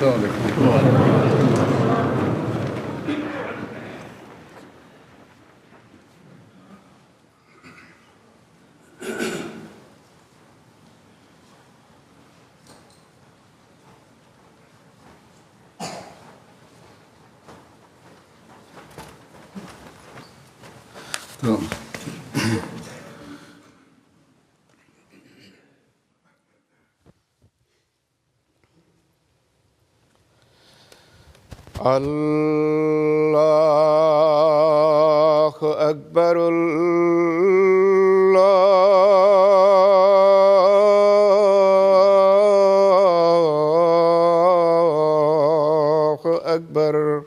السلام عليكم. الله أكبر الله أكبر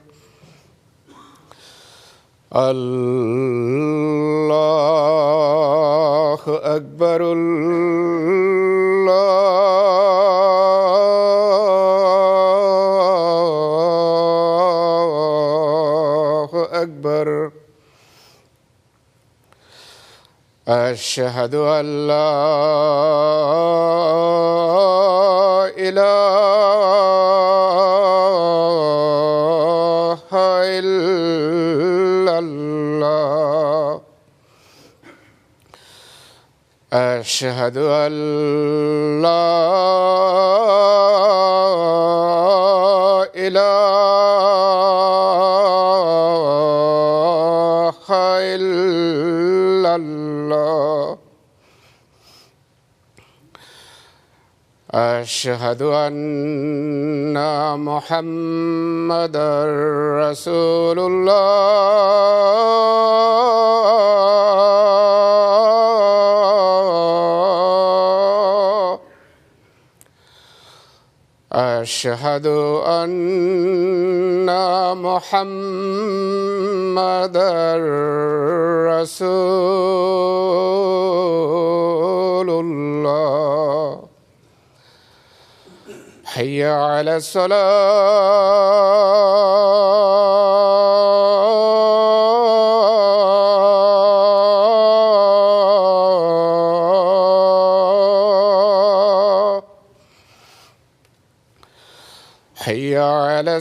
الله أكبر أكبر أشهد أن لا إله إلا الله أشهد أن لا إله إلا الله أشهد أن محمدًا رسول الله أشهد أن محمدًا رسول الله حي على الصلاة حي على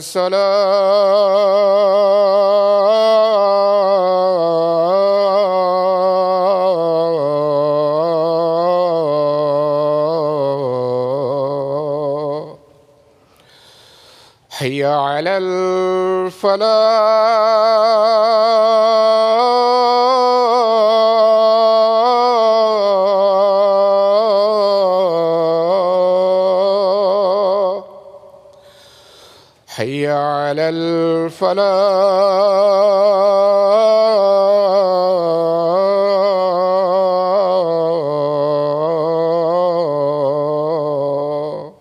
الصلاة حي على الفلاح حي على الفلاح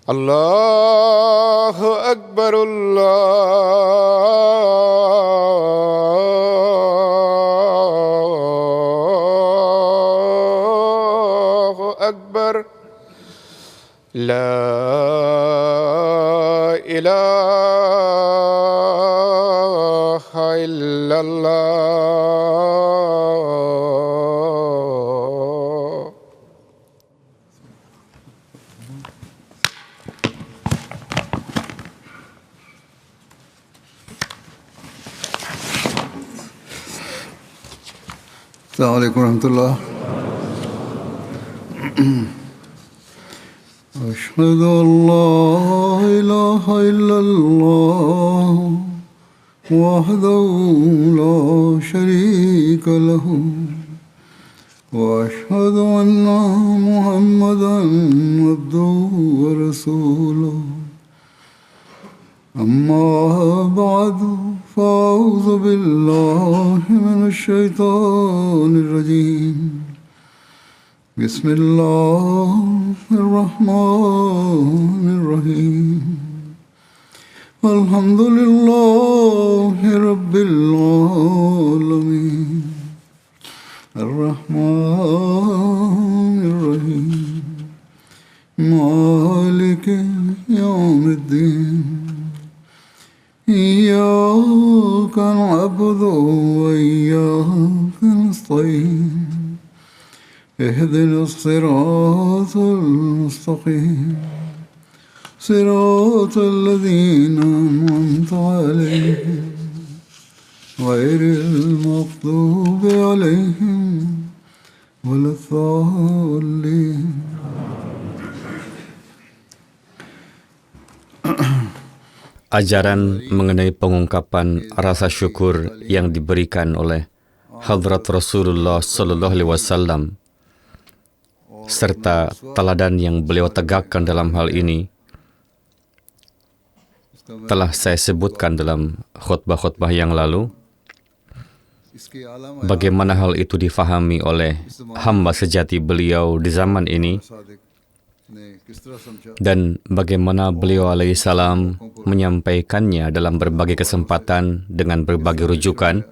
الله أكبر الله أكبر لا إله إلا الله السلام عليكم ورحمة الله. أشهد أن لا إله إلا الله وحده لا شريك له وأشهد أن محمدًا عبده ورسوله أما بعد فأعوذ بالله من الشيطان الرجيم بسم الله الرحمن الرحيم الحمد لله رب العالمين الرحمن الرحيم مالك يوم الدين إياك نعبد وإياك نستعين اهدنا الصراط المستقيم صراط الذين أنعمت عليهم غير المغضوب عليهم ولا الضالين. Ajaran mengenai pengungkapan rasa syukur yang diberikan oleh Hadrat Rasulullah Sallallahu Alaihi Wasallam serta teladan yang beliau tegakkan dalam hal ini telah saya sebutkan dalam khutbah-khutbah yang lalu. Bagaimana hal itu difahami oleh hamba sejati beliau di zaman ini dan bagaimana beliau alaihissalam menyampaikannya dalam berbagai kesempatan dengan berbagai rujukan.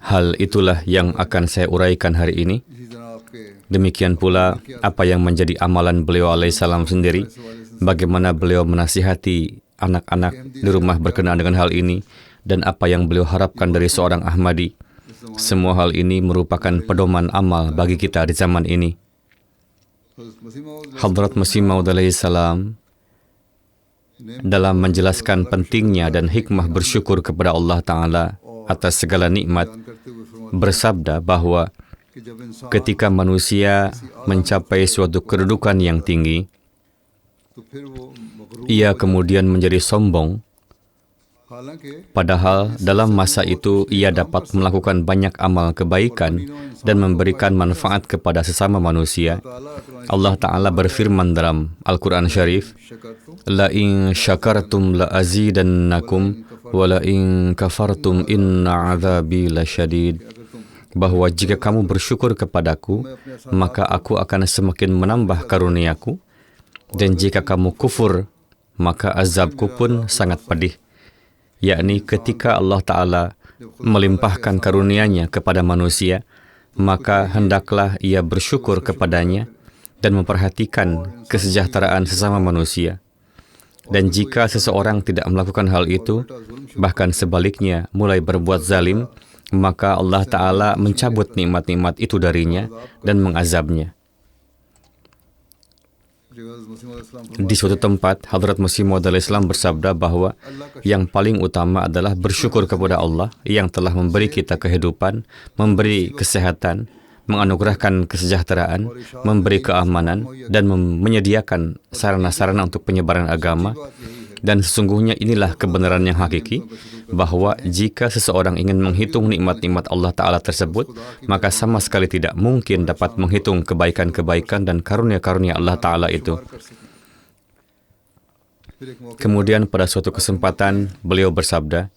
Hal itulah yang akan saya uraikan hari ini. Demikian pula apa yang menjadi amalan beliau alaihissalam sendiri, bagaimana beliau menasihati anak-anak di rumah berkenaan dengan hal ini, dan apa yang beliau harapkan dari seorang Ahmadi. Semua hal ini merupakan pedoman amal bagi kita di zaman ini. Hadrat Masih Maud alaihissalam dalam menjelaskan pentingnya dan hikmah bersyukur kepada Allah Ta'ala atas segala nikmat, bersabda bahwa ketika manusia mencapai suatu kedudukan yang tinggi, ia kemudian menjadi sombong, padahal dalam masa itu ia dapat melakukan banyak amal kebaikan dan memberikan manfaat kepada sesama manusia. Allah Ta'ala berfirman dalam Al-Quran Syarif, La in syakartum la azidannakum wa la in kafartum inna azabi lasyadid, bahwa jika kamu bersyukur kepadaku, maka aku akan semakin menambah karuniaku, dan jika kamu kufur, maka azabku pun sangat pedih. Yakni ketika Allah Ta'ala melimpahkan karunia-Nya kepada manusia, maka hendaklah ia bersyukur kepadanya dan memperhatikan kesejahteraan sesama manusia. Dan jika seseorang tidak melakukan hal itu, bahkan sebaliknya mulai berbuat zalim, maka Allah Ta'ala mencabut nikmat-nikmat itu darinya dan mengazabnya. Di suatu tempat, Hadrat Masih Maud alaihissalam bersabda bahwa yang paling utama adalah bersyukur kepada Allah yang telah memberi kita kehidupan, memberi kesehatan, menganugerahkan kesejahteraan, memberi keamanan, dan menyediakan sarana-sarana untuk penyebaran agama. Dan sesungguhnya inilah kebenaran yang hakiki, bahwa jika seseorang ingin menghitung nikmat-nikmat Allah Ta'ala tersebut, maka sama sekali tidak mungkin dapat menghitung kebaikan-kebaikan dan karunia-karunia Allah Ta'ala itu. Kemudian pada suatu kesempatan, beliau bersabda,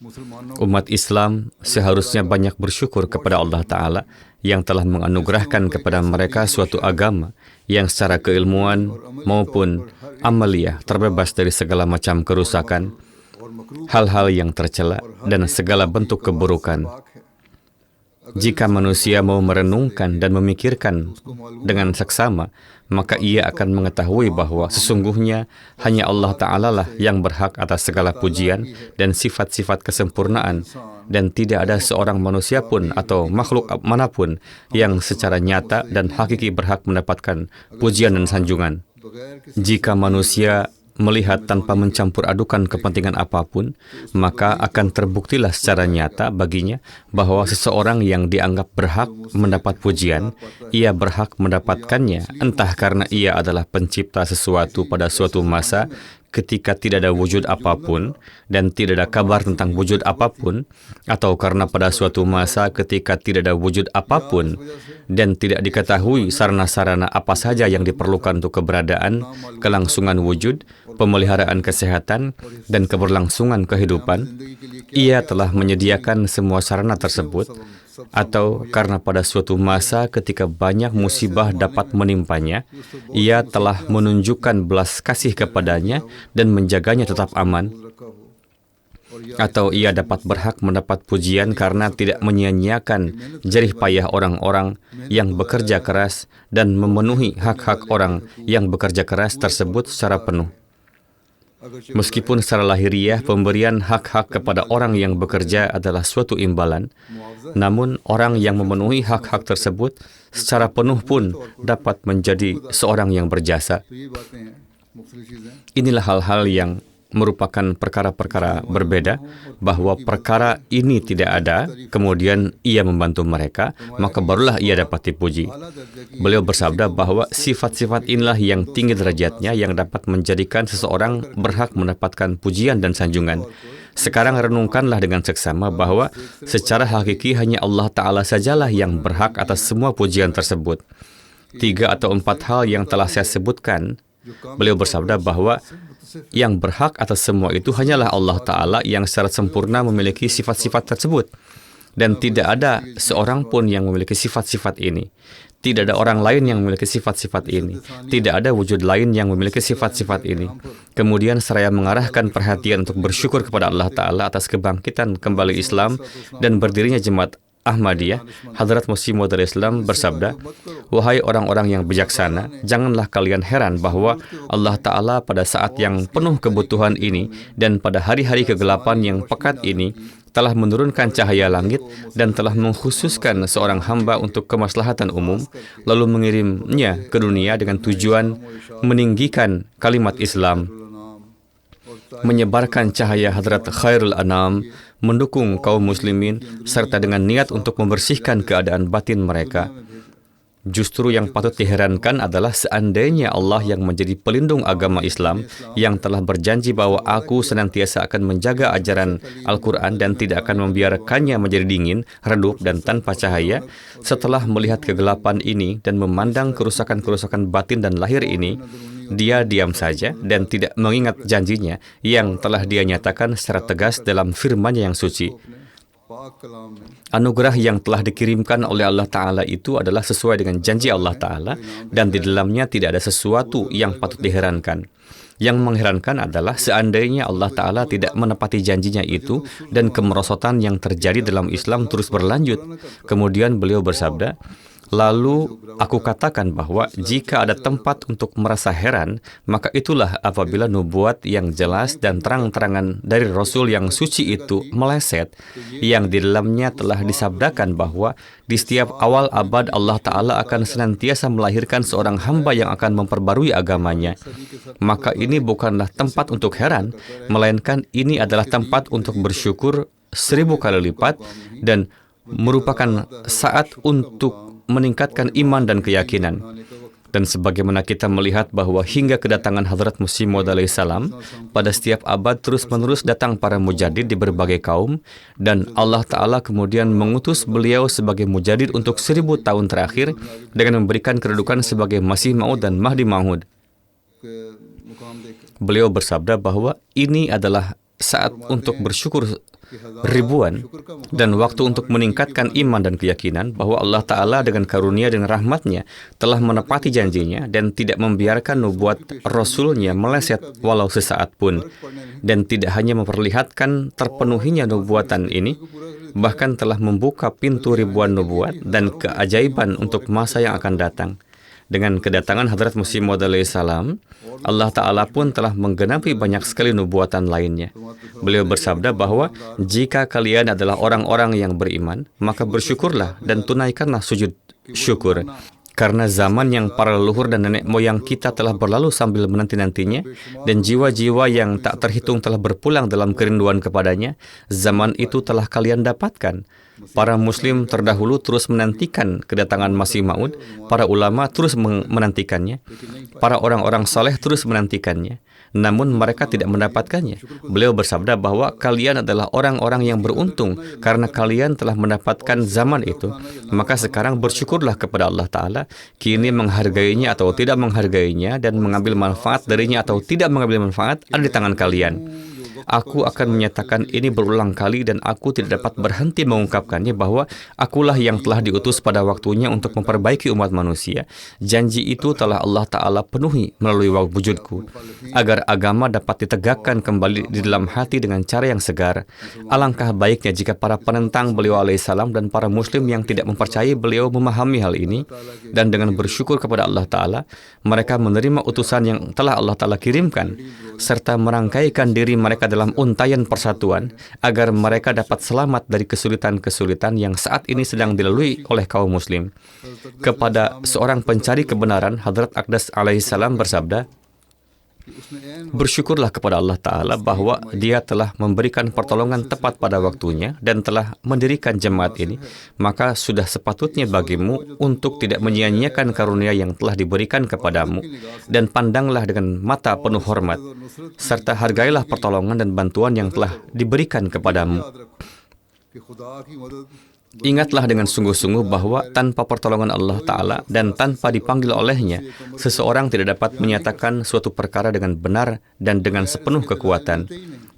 umat Islam seharusnya banyak bersyukur kepada Allah Ta'ala yang telah menganugerahkan kepada mereka suatu agama yang secara keilmuan maupun amaliyah terbebas dari segala macam kerusakan, hal-hal yang tercela, dan segala bentuk keburukan. Jika manusia mau merenungkan dan memikirkan dengan seksama, maka ia akan mengetahui bahwa sesungguhnya hanya Allah Ta'ala lah yang berhak atas segala pujian dan sifat-sifat kesempurnaan, dan tidak ada seorang manusia pun atau makhluk manapun yang secara nyata dan hakiki berhak mendapatkan pujian dan sanjungan. Jika manusia melihat tanpa mencampur adukan kepentingan apapun, maka akan terbuktilah secara nyata baginya bahwa seseorang yang dianggap berhak mendapat pujian, ia berhak mendapatkannya entah karena ia adalah pencipta sesuatu pada suatu masa ketika tidak ada wujud apapun dan tidak ada kabar tentang wujud apapun, atau karena pada suatu masa ketika tidak ada wujud apapun dan tidak diketahui sarana-sarana apa saja yang diperlukan untuk keberadaan, kelangsungan wujud, pemeliharaan kesehatan, dan keberlangsungan kehidupan, ia telah menyediakan semua sarana tersebut, atau karena pada suatu masa ketika banyak musibah dapat menimpanya, ia telah menunjukkan belas kasih kepadanya dan menjaganya tetap aman, atau ia dapat berhak mendapat pujian karena tidak menyia-nyiakan jerih payah orang-orang yang bekerja keras dan memenuhi hak-hak orang yang bekerja keras tersebut secara penuh. Meskipun secara lahiriah pemberian hak-hak kepada orang yang bekerja adalah suatu imbalan, namun orang yang memenuhi hak-hak tersebut secara penuh pun dapat menjadi seorang yang berjasa. मुख्तलिफ चीज़ें Inilah hal-hal yang merupakan perkara-perkara berbeda, bahwa perkara ini tidak ada, kemudian ia membantu mereka, maka barulah ia dapat dipuji. आला दर्जे की Beliau bersabda bahwa sifat-sifat inilah yang tinggi derajatnya yang dapat menjadikan seseorang berhak mendapatkan pujian dan sanjungan. Sekarang renungkanlah dengan seksama bahwa secara hakiki hanya Allah Ta'ala sajalah yang berhak atas semua pujian tersebut. 3 atau 4 hal yang telah saya sebutkan, beliau bersabda bahwa yang berhak atas semua itu hanyalah Allah Ta'ala yang secara sempurna memiliki sifat-sifat tersebut. Dan tidak ada seorang pun yang memiliki sifat-sifat ini. Tidak ada orang lain yang memiliki sifat-sifat ini. Tidak ada wujud lain yang memiliki sifat-sifat ini. Kemudian seraya mengarahkan perhatian untuk bersyukur kepada Allah Ta'ala atas kebangkitan kembali Islam dan berdirinya jemaat Ahmadiyah, Hadrat Masih Maud Islam bersabda, "Wahai orang-orang yang bijaksana, janganlah kalian heran bahwa Allah Ta'ala pada saat yang penuh kebutuhan ini dan pada hari-hari kegelapan yang pekat ini telah menurunkan cahaya langit dan telah mengkhususkan seorang hamba untuk kemaslahatan umum, lalu mengirimnya ke dunia dengan tujuan meninggikan kalimat Islam, menyebarkan cahaya Hadrat Khairul Anam, mendukung kaum muslimin, serta dengan niat untuk membersihkan keadaan batin mereka." Justru yang patut diherankan adalah seandainya Allah yang menjadi pelindung agama Islam, yang telah berjanji bahwa aku senantiasa akan menjaga ajaran Al-Quran dan tidak akan membiarkannya menjadi dingin, redup, dan tanpa cahaya, setelah melihat kegelapan ini dan memandang kerusakan-kerusakan batin dan lahir ini, dia diam saja dan tidak mengingat janjinya yang telah dia nyatakan secara tegas dalam firman-Nya yang suci. Anugerah yang telah dikirimkan oleh Allah Ta'ala itu adalah sesuai dengan janji Allah Ta'ala, dan di dalamnya tidak ada sesuatu yang patut diherankan. Yang mengherankan adalah seandainya Allah Ta'ala tidak menepati janjinya itu dan kemerosotan yang terjadi dalam Islam terus berlanjut. Kemudian beliau bersabda, "Lalu aku katakan bahwa jika ada tempat untuk merasa heran, maka itulah apabila nubuat yang jelas dan terang-terangan dari Rasul yang suci itu meleset, yang di dalamnya telah disabdakan bahwa di setiap awal abad Allah Ta'ala akan senantiasa melahirkan seorang hamba yang akan memperbarui agamanya. Maka ini bukanlah tempat untuk heran, melainkan ini adalah tempat untuk bersyukur 1000 kali lipat dan merupakan saat untuk meningkatkan iman dan keyakinan." Dan sebagaimana kita melihat bahwa hingga kedatangan Hadrat Masih Maud alaihissalam, pada setiap abad terus-menerus datang para mujadid di berbagai kaum, dan Allah Ta'ala kemudian mengutus beliau sebagai mujadid untuk 1000 tahun terakhir dengan memberikan kedudukan sebagai Masih Maud dan Mahdi Maud. Beliau bersabda bahwa ini adalah saat untuk bersyukur ribuan dan waktu untuk meningkatkan iman dan keyakinan bahwa Allah Ta'ala dengan karunia dan rahmat-Nya telah menepati janjinya dan tidak membiarkan nubuat Rasul-Nya meleset walau sesaat pun, dan tidak hanya memperlihatkan terpenuhinya nubuatan ini, bahkan telah membuka pintu ribuan nubuat dan keajaiban untuk masa yang akan datang. Dengan kedatangan Hadrat Masih Maud alaihissalam, Allah Ta'ala pun telah menggenapi banyak sekali nubuatan lainnya. Beliau bersabda bahwa jika kalian adalah orang-orang yang beriman, maka bersyukurlah dan tunaikanlah sujud syukur. Karena zaman yang para leluhur dan nenek moyang kita telah berlalu sambil menanti-nantinya, dan jiwa-jiwa yang tak terhitung telah berpulang dalam kerinduan kepadanya, zaman itu telah kalian dapatkan. Para muslim terdahulu terus menantikan kedatangan Masih Maud, para ulama terus menantikannya, para orang-orang saleh terus menantikannya, namun mereka tidak mendapatkannya. Beliau bersabda bahwa kalian adalah orang-orang yang beruntung karena kalian telah mendapatkan zaman itu. Maka sekarang bersyukurlah kepada Allah Ta'ala, kini menghargainya atau tidak menghargainya dan mengambil manfaat darinya atau tidak mengambil manfaat ada di tangan kalian. Aku akan menyatakan ini berulang kali dan aku tidak dapat berhenti mengungkapkannya bahwa akulah yang telah diutus pada waktunya untuk memperbaiki umat manusia. Janji itu telah Allah Ta'ala penuhi melalui wujudku, agar agama dapat ditegakkan kembali di dalam hati dengan cara yang segar. Alangkah baiknya jika para penentang beliau alaihissalam dan para muslim yang tidak mempercayai beliau memahami hal ini, dan dengan bersyukur kepada Allah Ta'ala, mereka menerima utusan yang telah Allah Ta'ala kirimkan, serta merangkaikan diri mereka dalam untaian persatuan agar mereka dapat selamat dari kesulitan-kesulitan yang saat ini sedang dilalui oleh kaum muslim. Kepada seorang pencari kebenaran, Hadrat Aqdas alaihissalam bersabda, Bersyukurlah kepada Allah Ta'ala bahwa Dia telah memberikan pertolongan tepat pada waktunya dan telah mendirikan jemaat ini, maka sudah sepatutnya bagimu untuk tidak menyia-nyiakan karunia yang telah diberikan kepadamu, dan pandanglah dengan mata penuh hormat, serta hargailah pertolongan dan bantuan yang telah diberikan kepadamu. Ingatlah dengan sungguh-sungguh bahwa tanpa pertolongan Allah Ta'ala dan tanpa dipanggil olehnya, seseorang tidak dapat menyatakan suatu perkara dengan benar dan dengan sepenuh kekuatan.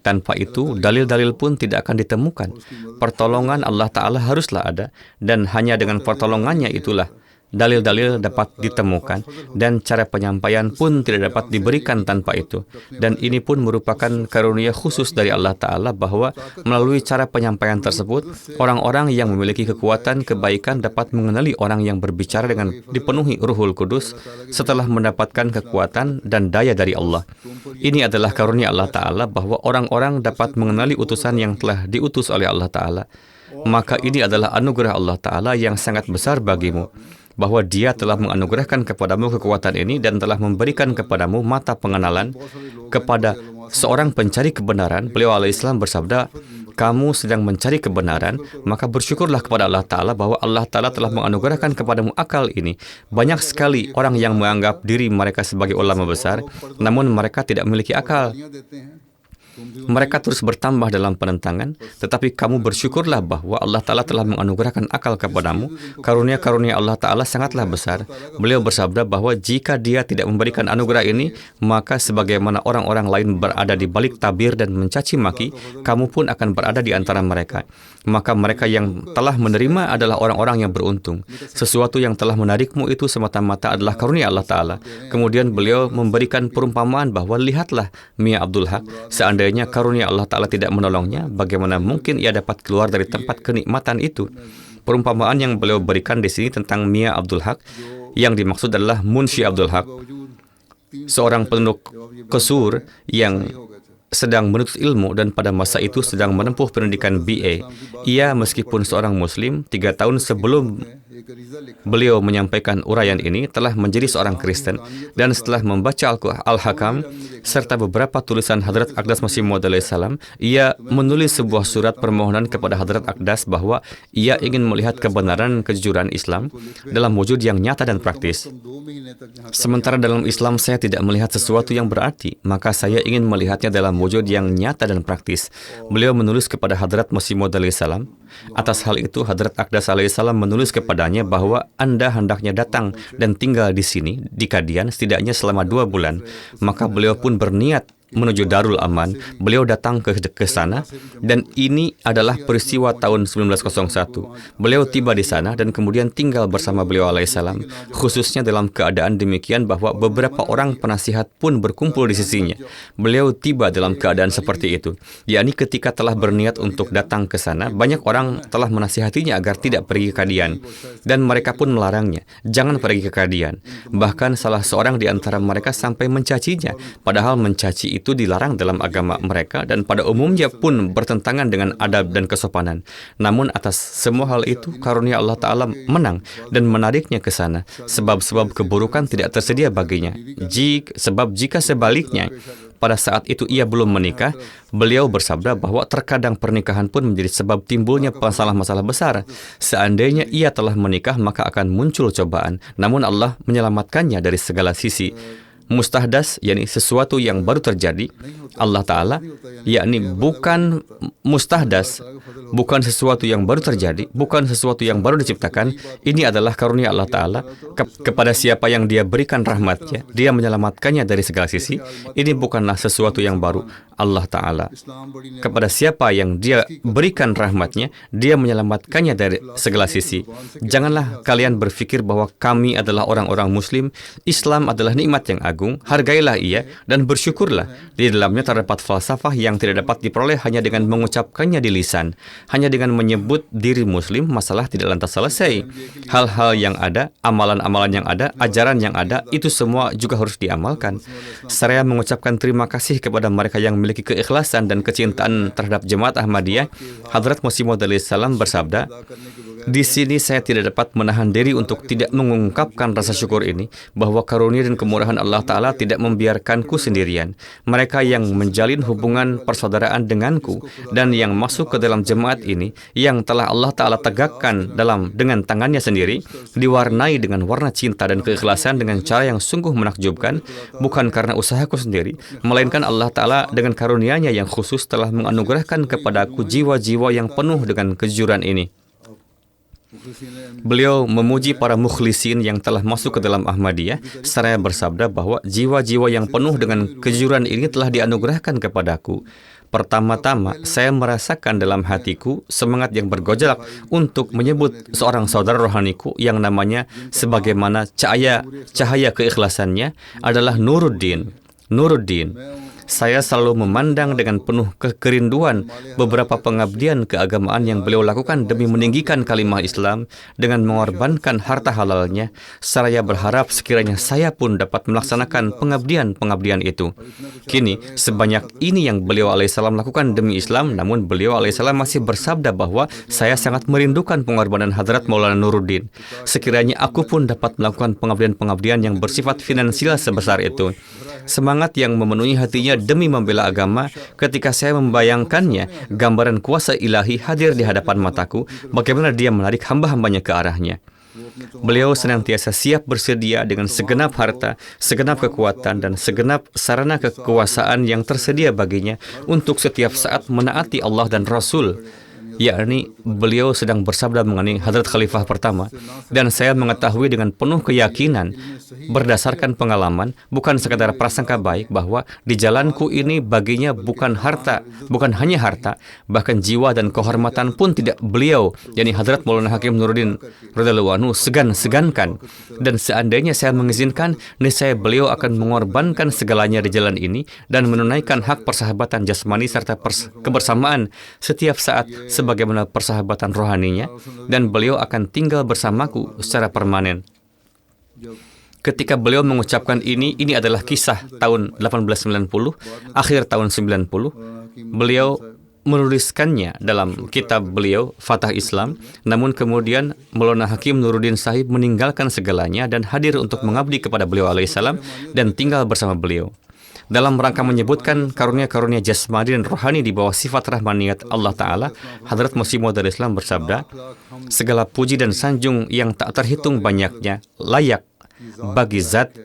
Tanpa itu, dalil-dalil pun tidak akan ditemukan. Pertolongan Allah Ta'ala haruslah ada, dan hanya dengan pertolongannya itulah dalil-dalil dapat ditemukan, dan cara penyampaian pun tidak dapat diberikan tanpa itu. Dan ini pun merupakan karunia khusus dari Allah Ta'ala bahwa melalui cara penyampaian tersebut, orang-orang yang memiliki kekuatan kebaikan dapat mengenali orang yang berbicara dengan dipenuhi Ruhul Kudus setelah mendapatkan kekuatan dan daya dari Allah. Ini adalah karunia Allah Ta'ala bahwa orang-orang dapat mengenali utusan yang telah diutus oleh Allah Ta'ala. Maka ini adalah anugerah Allah Ta'ala yang sangat besar bagimu, bahwa Dia telah menganugerahkan kepadamu kekuatan ini dan telah memberikan kepadamu mata pengenalan kepada seorang pencari kebenaran. Beliau alaihissalam bersabda, kamu sedang mencari kebenaran, maka bersyukurlah kepada Allah Ta'ala bahwa Allah Ta'ala telah menganugerahkan kepadamu akal ini. Banyak sekali orang yang menganggap diri mereka sebagai ulama besar, namun mereka tidak memiliki akal. Mereka terus bertambah dalam penentangan, tetapi kamu bersyukurlah bahwa Allah Ta'ala telah menganugerahkan akal kepadamu. Karunia-karunia Allah Ta'ala sangatlah besar. Beliau bersabda bahwa jika Dia tidak memberikan anugerah ini, maka sebagaimana orang-orang lain berada di balik tabir dan mencaci maki, kamu pun akan berada di antara mereka. Maka mereka yang telah menerima adalah orang-orang yang beruntung. Sesuatu yang telah menarikmu itu semata-mata adalah karunia Allah Ta'ala. Kemudian beliau memberikan perumpamaan bahwa lihatlah Mia Abdul Haq, seandainya karunia Allah Ta'ala tidak menolongnya, bagaimana mungkin ia dapat keluar dari tempat kenikmatan itu? Perumpamaan yang beliau berikan di sini tentang Mia Abdul Haq, yang dimaksud adalah Munshi Abdul Haq, seorang penduduk Qusur yang sedang menuntut ilmu dan pada masa itu sedang menempuh pendidikan BA. Ia meskipun seorang Muslim, 3 tahun sebelum beliau menyampaikan uraian ini telah menjadi seorang Kristen, dan setelah membaca Al-Hakam serta beberapa tulisan Hadrat Aqdas Masih Maud alaihissalam, ia menulis sebuah surat permohonan kepada Hadrat Aqdas bahwa ia ingin melihat kebenaran kejujuran Islam dalam wujud yang nyata dan praktis. Sementara dalam Islam saya tidak melihat sesuatu yang berarti, maka saya ingin melihatnya dalam wujud yang nyata dan praktis. Beliau menulis kepada Hadrat Masih Maud alaihissalam. Atas hal itu, Hadrat Aqdas alaihissalam menulis kepadanya bahwa Anda hendaknya datang dan tinggal di sini, di Kadian, setidaknya selama 2 bulan. Maka beliau pun berniat menuju Darul Aman. Beliau datang ke sana, dan ini adalah peristiwa tahun 1901. Beliau tiba di sana dan kemudian tinggal bersama beliau alaihissalam, khususnya dalam keadaan demikian bahwa beberapa orang penasihat pun berkumpul di sisinya. Beliau tiba dalam keadaan seperti itu, yakni ketika telah berniat untuk datang ke sana, banyak orang telah menasihatinya agar tidak pergi ke Kadian, dan mereka pun melarangnya, jangan pergi ke Kadian. Bahkan salah seorang di antara mereka sampai mencacinya, padahal mencaci itu dilarang dalam agama mereka dan pada umumnya pun bertentangan dengan adab dan kesopanan. Namun atas semua hal itu, karunia Allah Ta'ala menang dan menariknya ke sana. Sebab-sebab keburukan tidak tersedia baginya. Jika sebaliknya, pada saat itu ia belum menikah, beliau bersabda bahwa terkadang pernikahan pun menjadi sebab timbulnya masalah-masalah besar. Seandainya ia telah menikah, maka akan muncul cobaan. Namun Allah menyelamatkannya dari segala sisi. Mustahdas, yakni sesuatu yang baru terjadi, Allah Ta'ala, yakni bukan mustahdas, bukan sesuatu yang baru terjadi, bukan sesuatu yang baru diciptakan. Ini adalah karunia Allah Ta'ala kepada siapa yang Dia berikan rahmatnya, Dia menyelamatkannya dari segala sisi. Ini bukanlah sesuatu yang baru. Allah Ta'ala, kepada siapa yang Dia berikan rahmatnya, Dia menyelamatkannya dari segala sisi. Janganlah kalian berfikir bahwa kami adalah orang-orang Muslim. Islam adalah nikmat yang agung. Hargailah ia dan bersyukurlah. Di dalamnya terdapat falsafah yang tidak dapat diperoleh hanya dengan mengucapkannya di lisan. Hanya dengan menyebut diri Muslim, masalah tidak lantas selesai. Hal-hal yang ada, amalan-amalan yang ada, ajaran yang ada, itu semua juga harus diamalkan. Saya mengucapkan terima kasih kepada mereka yang memiliki keikhlasan dan kecintaan terhadap jemaat Ahmadiyah. Hadrat Masih Maud alaihissalam bersabda, Di sini saya tidak dapat menahan diri untuk tidak mengungkapkan rasa syukur ini, bahwa karunia dan kemurahan Allah Ta'ala tidak membiarkanku sendirian. Mereka yang menjalin hubungan persaudaraan denganku dan yang masuk ke dalam jemaat ini, yang telah Allah Ta'ala tegakkan dengan tangannya sendiri, diwarnai dengan warna cinta dan keikhlasan dengan cara yang sungguh menakjubkan, bukan karena usahaku sendiri, melainkan Allah Ta'ala dengan karunia-Nya yang khusus telah menganugerahkan kepadaku jiwa-jiwa yang penuh dengan kejujuran ini. Beliau memuji para mukhlisin yang telah masuk ke dalam Ahmadiyah, seraya bersabda bahwa jiwa-jiwa yang penuh dengan kejujuran ini telah dianugerahkan kepadaku. Pertama-tama, saya merasakan dalam hatiku semangat yang bergejolak untuk menyebut seorang saudara rohaniku yang namanya sebagaimana cahaya keikhlasannya adalah Nuruddin. Saya selalu memandang dengan penuh kerinduan beberapa pengabdian keagamaan yang beliau lakukan demi meninggikan kalimah Islam dengan mengorbankan harta halalnya. Saya berharap sekiranya saya pun dapat melaksanakan pengabdian itu. Kini, sebanyak ini yang beliau alaihissalam lakukan demi Islam, namun beliau alaihissalam masih bersabda bahwa saya sangat merindukan pengorbanan Hadrat Maulana Nuruddin. Sekiranya aku pun dapat melakukan pengabdian-pengabdian yang bersifat finansial sebesar itu. Semangat yang memenuhi hatinya demi membela agama, ketika saya membayangkannya, gambaran kuasa ilahi hadir di hadapan mataku, bagaimana dia menarik hamba-hambanya ke arahnya. Beliau senantiasa siap bersedia dengan segenap harta, segenap kekuatan, dan segenap sarana kekuasaan yang tersedia baginya untuk setiap saat menaati Allah dan Rasul. Yakni beliau sedang bersabda mengenai Hadrat Khalifah pertama, dan saya mengetahui dengan penuh keyakinan berdasarkan pengalaman, bukan sekadar prasangka baik, bahwa di jalanku ini baginya bukan hanya harta, bahkan jiwa dan kehormatan pun tidak beliau, yakni Hadrat Maulana Hakim Nuruddin radhiyallahu anhu, segan-segankan. Dan seandainya saya mengizinkan, niscaya beliau akan mengorbankan segalanya di jalan ini dan menunaikan hak persahabatan jasmani serta kebersamaan setiap saat sebagaimana persahabatan rohaninya, dan beliau akan tinggal bersamaku secara permanen. Ketika beliau mengucapkan ini adalah kisah tahun 1890, akhir tahun 90. Beliau menuliskannya dalam kitab beliau, Fatah Islam, namun kemudian Maulana Hakim Nuruddin Sahib meninggalkan segalanya dan hadir untuk mengabdi kepada beliau alaihissalam dan tinggal bersama beliau. Dalam rangka menyebutkan karunia-karunia jasmani dan rohani di bawah sifat rahmaniyat Allah Ta'ala, Hadrat Masih Maud Islam bersabda, segala puji dan sanjung yang tak terhitung banyaknya layak bagi zat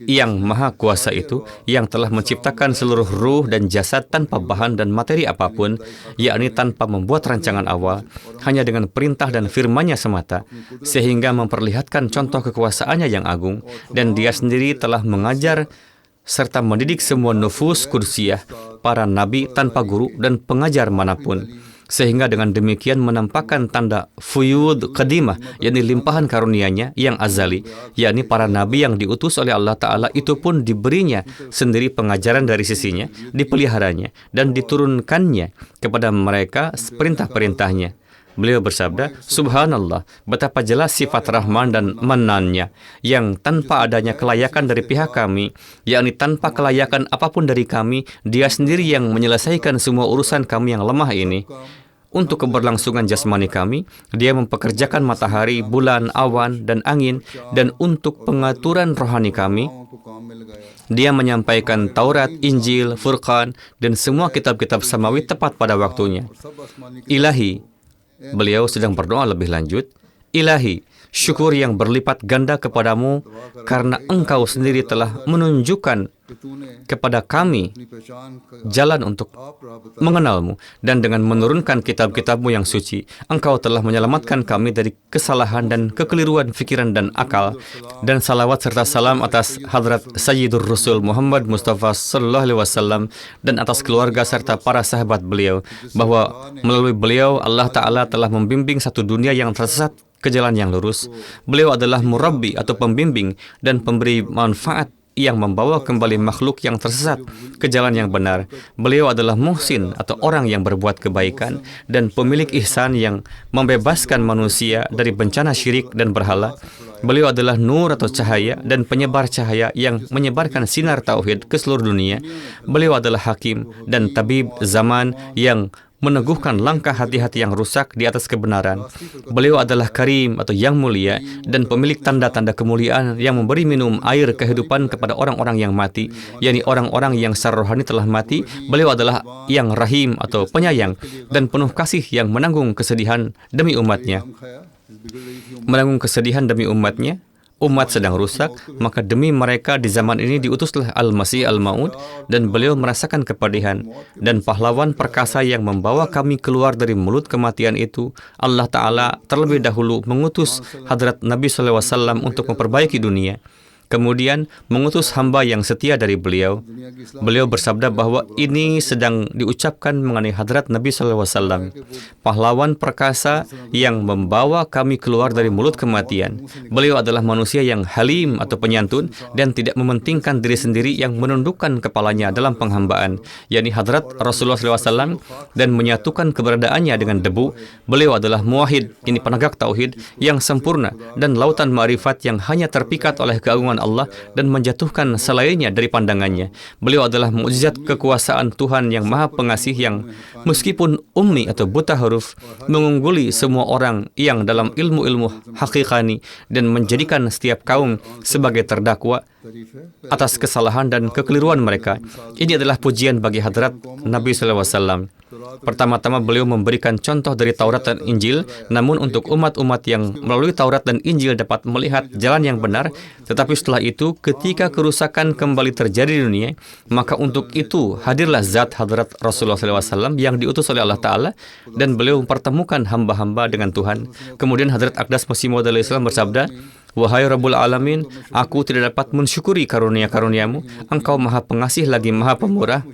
yang maha kuasa itu, yang telah menciptakan seluruh ruh dan jasad tanpa bahan dan materi apapun, yakni tanpa membuat rancangan awal, hanya dengan perintah dan firman-Nya semata, sehingga memperlihatkan contoh kekuasaannya yang agung, dan dia sendiri telah mengajar serta mendidik semua nufus kudsiyah, para nabi tanpa guru dan pengajar manapun, sehingga dengan demikian menampakkan tanda fuyud qadimah, yakni limpahan karunia-Nya yang azali, yakni para nabi yang diutus oleh Allah Ta'ala itu pun diberinya sendiri pengajaran dari sisinya, dipeliharanya dan diturunkannya kepada mereka perintah-perintahnya. Beliau bersabda, Subhanallah, betapa jelas sifat Rahman dan Mannan-Nya, yang tanpa adanya kelayakan dari pihak kami, yakni tanpa kelayakan apapun dari kami, Dia sendiri yang menyelesaikan semua urusan kami yang lemah ini. Untuk keberlangsungan jasmani kami, Dia mempekerjakan matahari, bulan, awan, dan angin, dan untuk pengaturan rohani kami, Dia menyampaikan Taurat, Injil, Furqan, dan semua kitab-kitab samawi tepat pada waktunya. Ilahi, beliau sedang berdoa lebih lanjut, Ilahi, syukur yang berlipat ganda kepadamu karena Engkau sendiri telah menunjukkan kepada kami jalan untuk mengenalmu, dan dengan menurunkan kitab-kitabmu yang suci, Engkau telah menyelamatkan kami dari kesalahan dan kekeliruan fikiran dan akal. Dan salawat serta salam atas Hadrat Sayyidur Rasul Muhammad Mustafa Sallallahu Alaihi Wasallam dan atas keluarga serta para sahabat beliau, bahwa melalui beliau Allah Ta'ala telah membimbing satu dunia yang tersesat ke jalan yang lurus. Beliau adalah murabbi atau pembimbing dan pemberi manfaat yang membawa kembali makhluk yang tersesat ke jalan yang benar. Beliau adalah muhsin atau orang yang berbuat kebaikan dan pemilik ihsan yang membebaskan manusia dari bencana syirik dan berhala. Beliau adalah nur atau cahaya dan penyebar cahaya yang menyebarkan sinar tauhid ke seluruh dunia. Beliau adalah hakim dan tabib zaman yang meneguhkan langkah hati-hati yang rusak di atas kebenaran. Beliau adalah karim atau yang mulia dan pemilik tanda-tanda kemuliaan yang memberi minum air kehidupan kepada orang-orang yang mati, yakni orang-orang yang secara rohani telah mati. Beliau adalah yang rahim atau penyayang dan penuh kasih yang menanggung kesedihan demi umatnya. Menanggung kesedihan demi umatnya. Umat sedang rusak, maka demi mereka di zaman ini diutuslah Al-Masih Al-Maud, dan beliau merasakan kepedihan. Dan pahlawan perkasa yang membawa kami keluar dari mulut kematian itu, Allah Ta'ala terlebih dahulu mengutus Hadrat Nabi SAW untuk memperbaiki dunia. Kemudian mengutus hamba yang setia dari beliau. Beliau bersabda bahwa ini sedang diucapkan mengenai Hadrat Nabi SAW, pahlawan perkasa yang membawa kami keluar dari mulut kematian. Beliau adalah manusia yang halim atau penyantun dan tidak mementingkan diri sendiri, yang menundukkan kepalanya dalam penghambaan, yakni Hadrat Rasulullah SAW, dan menyatukan keberadaannya dengan debu. Beliau adalah muwahhid, ini penegak tauhid yang sempurna, dan lautan ma'rifat yang hanya terpikat oleh keagungan Allah dan menjatuhkan selainnya dari pandangannya. Beliau adalah mukjizat kekuasaan Tuhan yang Maha Pengasih, yang meskipun ummi atau buta huruf, mengungguli semua orang yang dalam ilmu-ilmu hakikani dan menjadikan setiap kaum sebagai terdakwa atas kesalahan dan kekeliruan mereka. Ini adalah pujian bagi Hadrat Nabi SAW. Pertama-tama beliau memberikan contoh dari Taurat dan Injil, namun untuk umat-umat yang melalui Taurat dan Injil dapat melihat jalan yang benar. Tetapi setelah itu, ketika kerusakan kembali terjadi di dunia, maka untuk itu hadirlah zat Hadrat Rasulullah SAW yang diutus oleh Allah Ta'ala, dan beliau mempertemukan hamba-hamba dengan Tuhan. Kemudian Hadrat Aqdas Masih Maud alaihissalam bersabda, "Wahai Rabbul Alamin, aku tidak dapat mensyukuri karunia-karuniamu. Engkau Maha Pengasih lagi Maha Pemurah,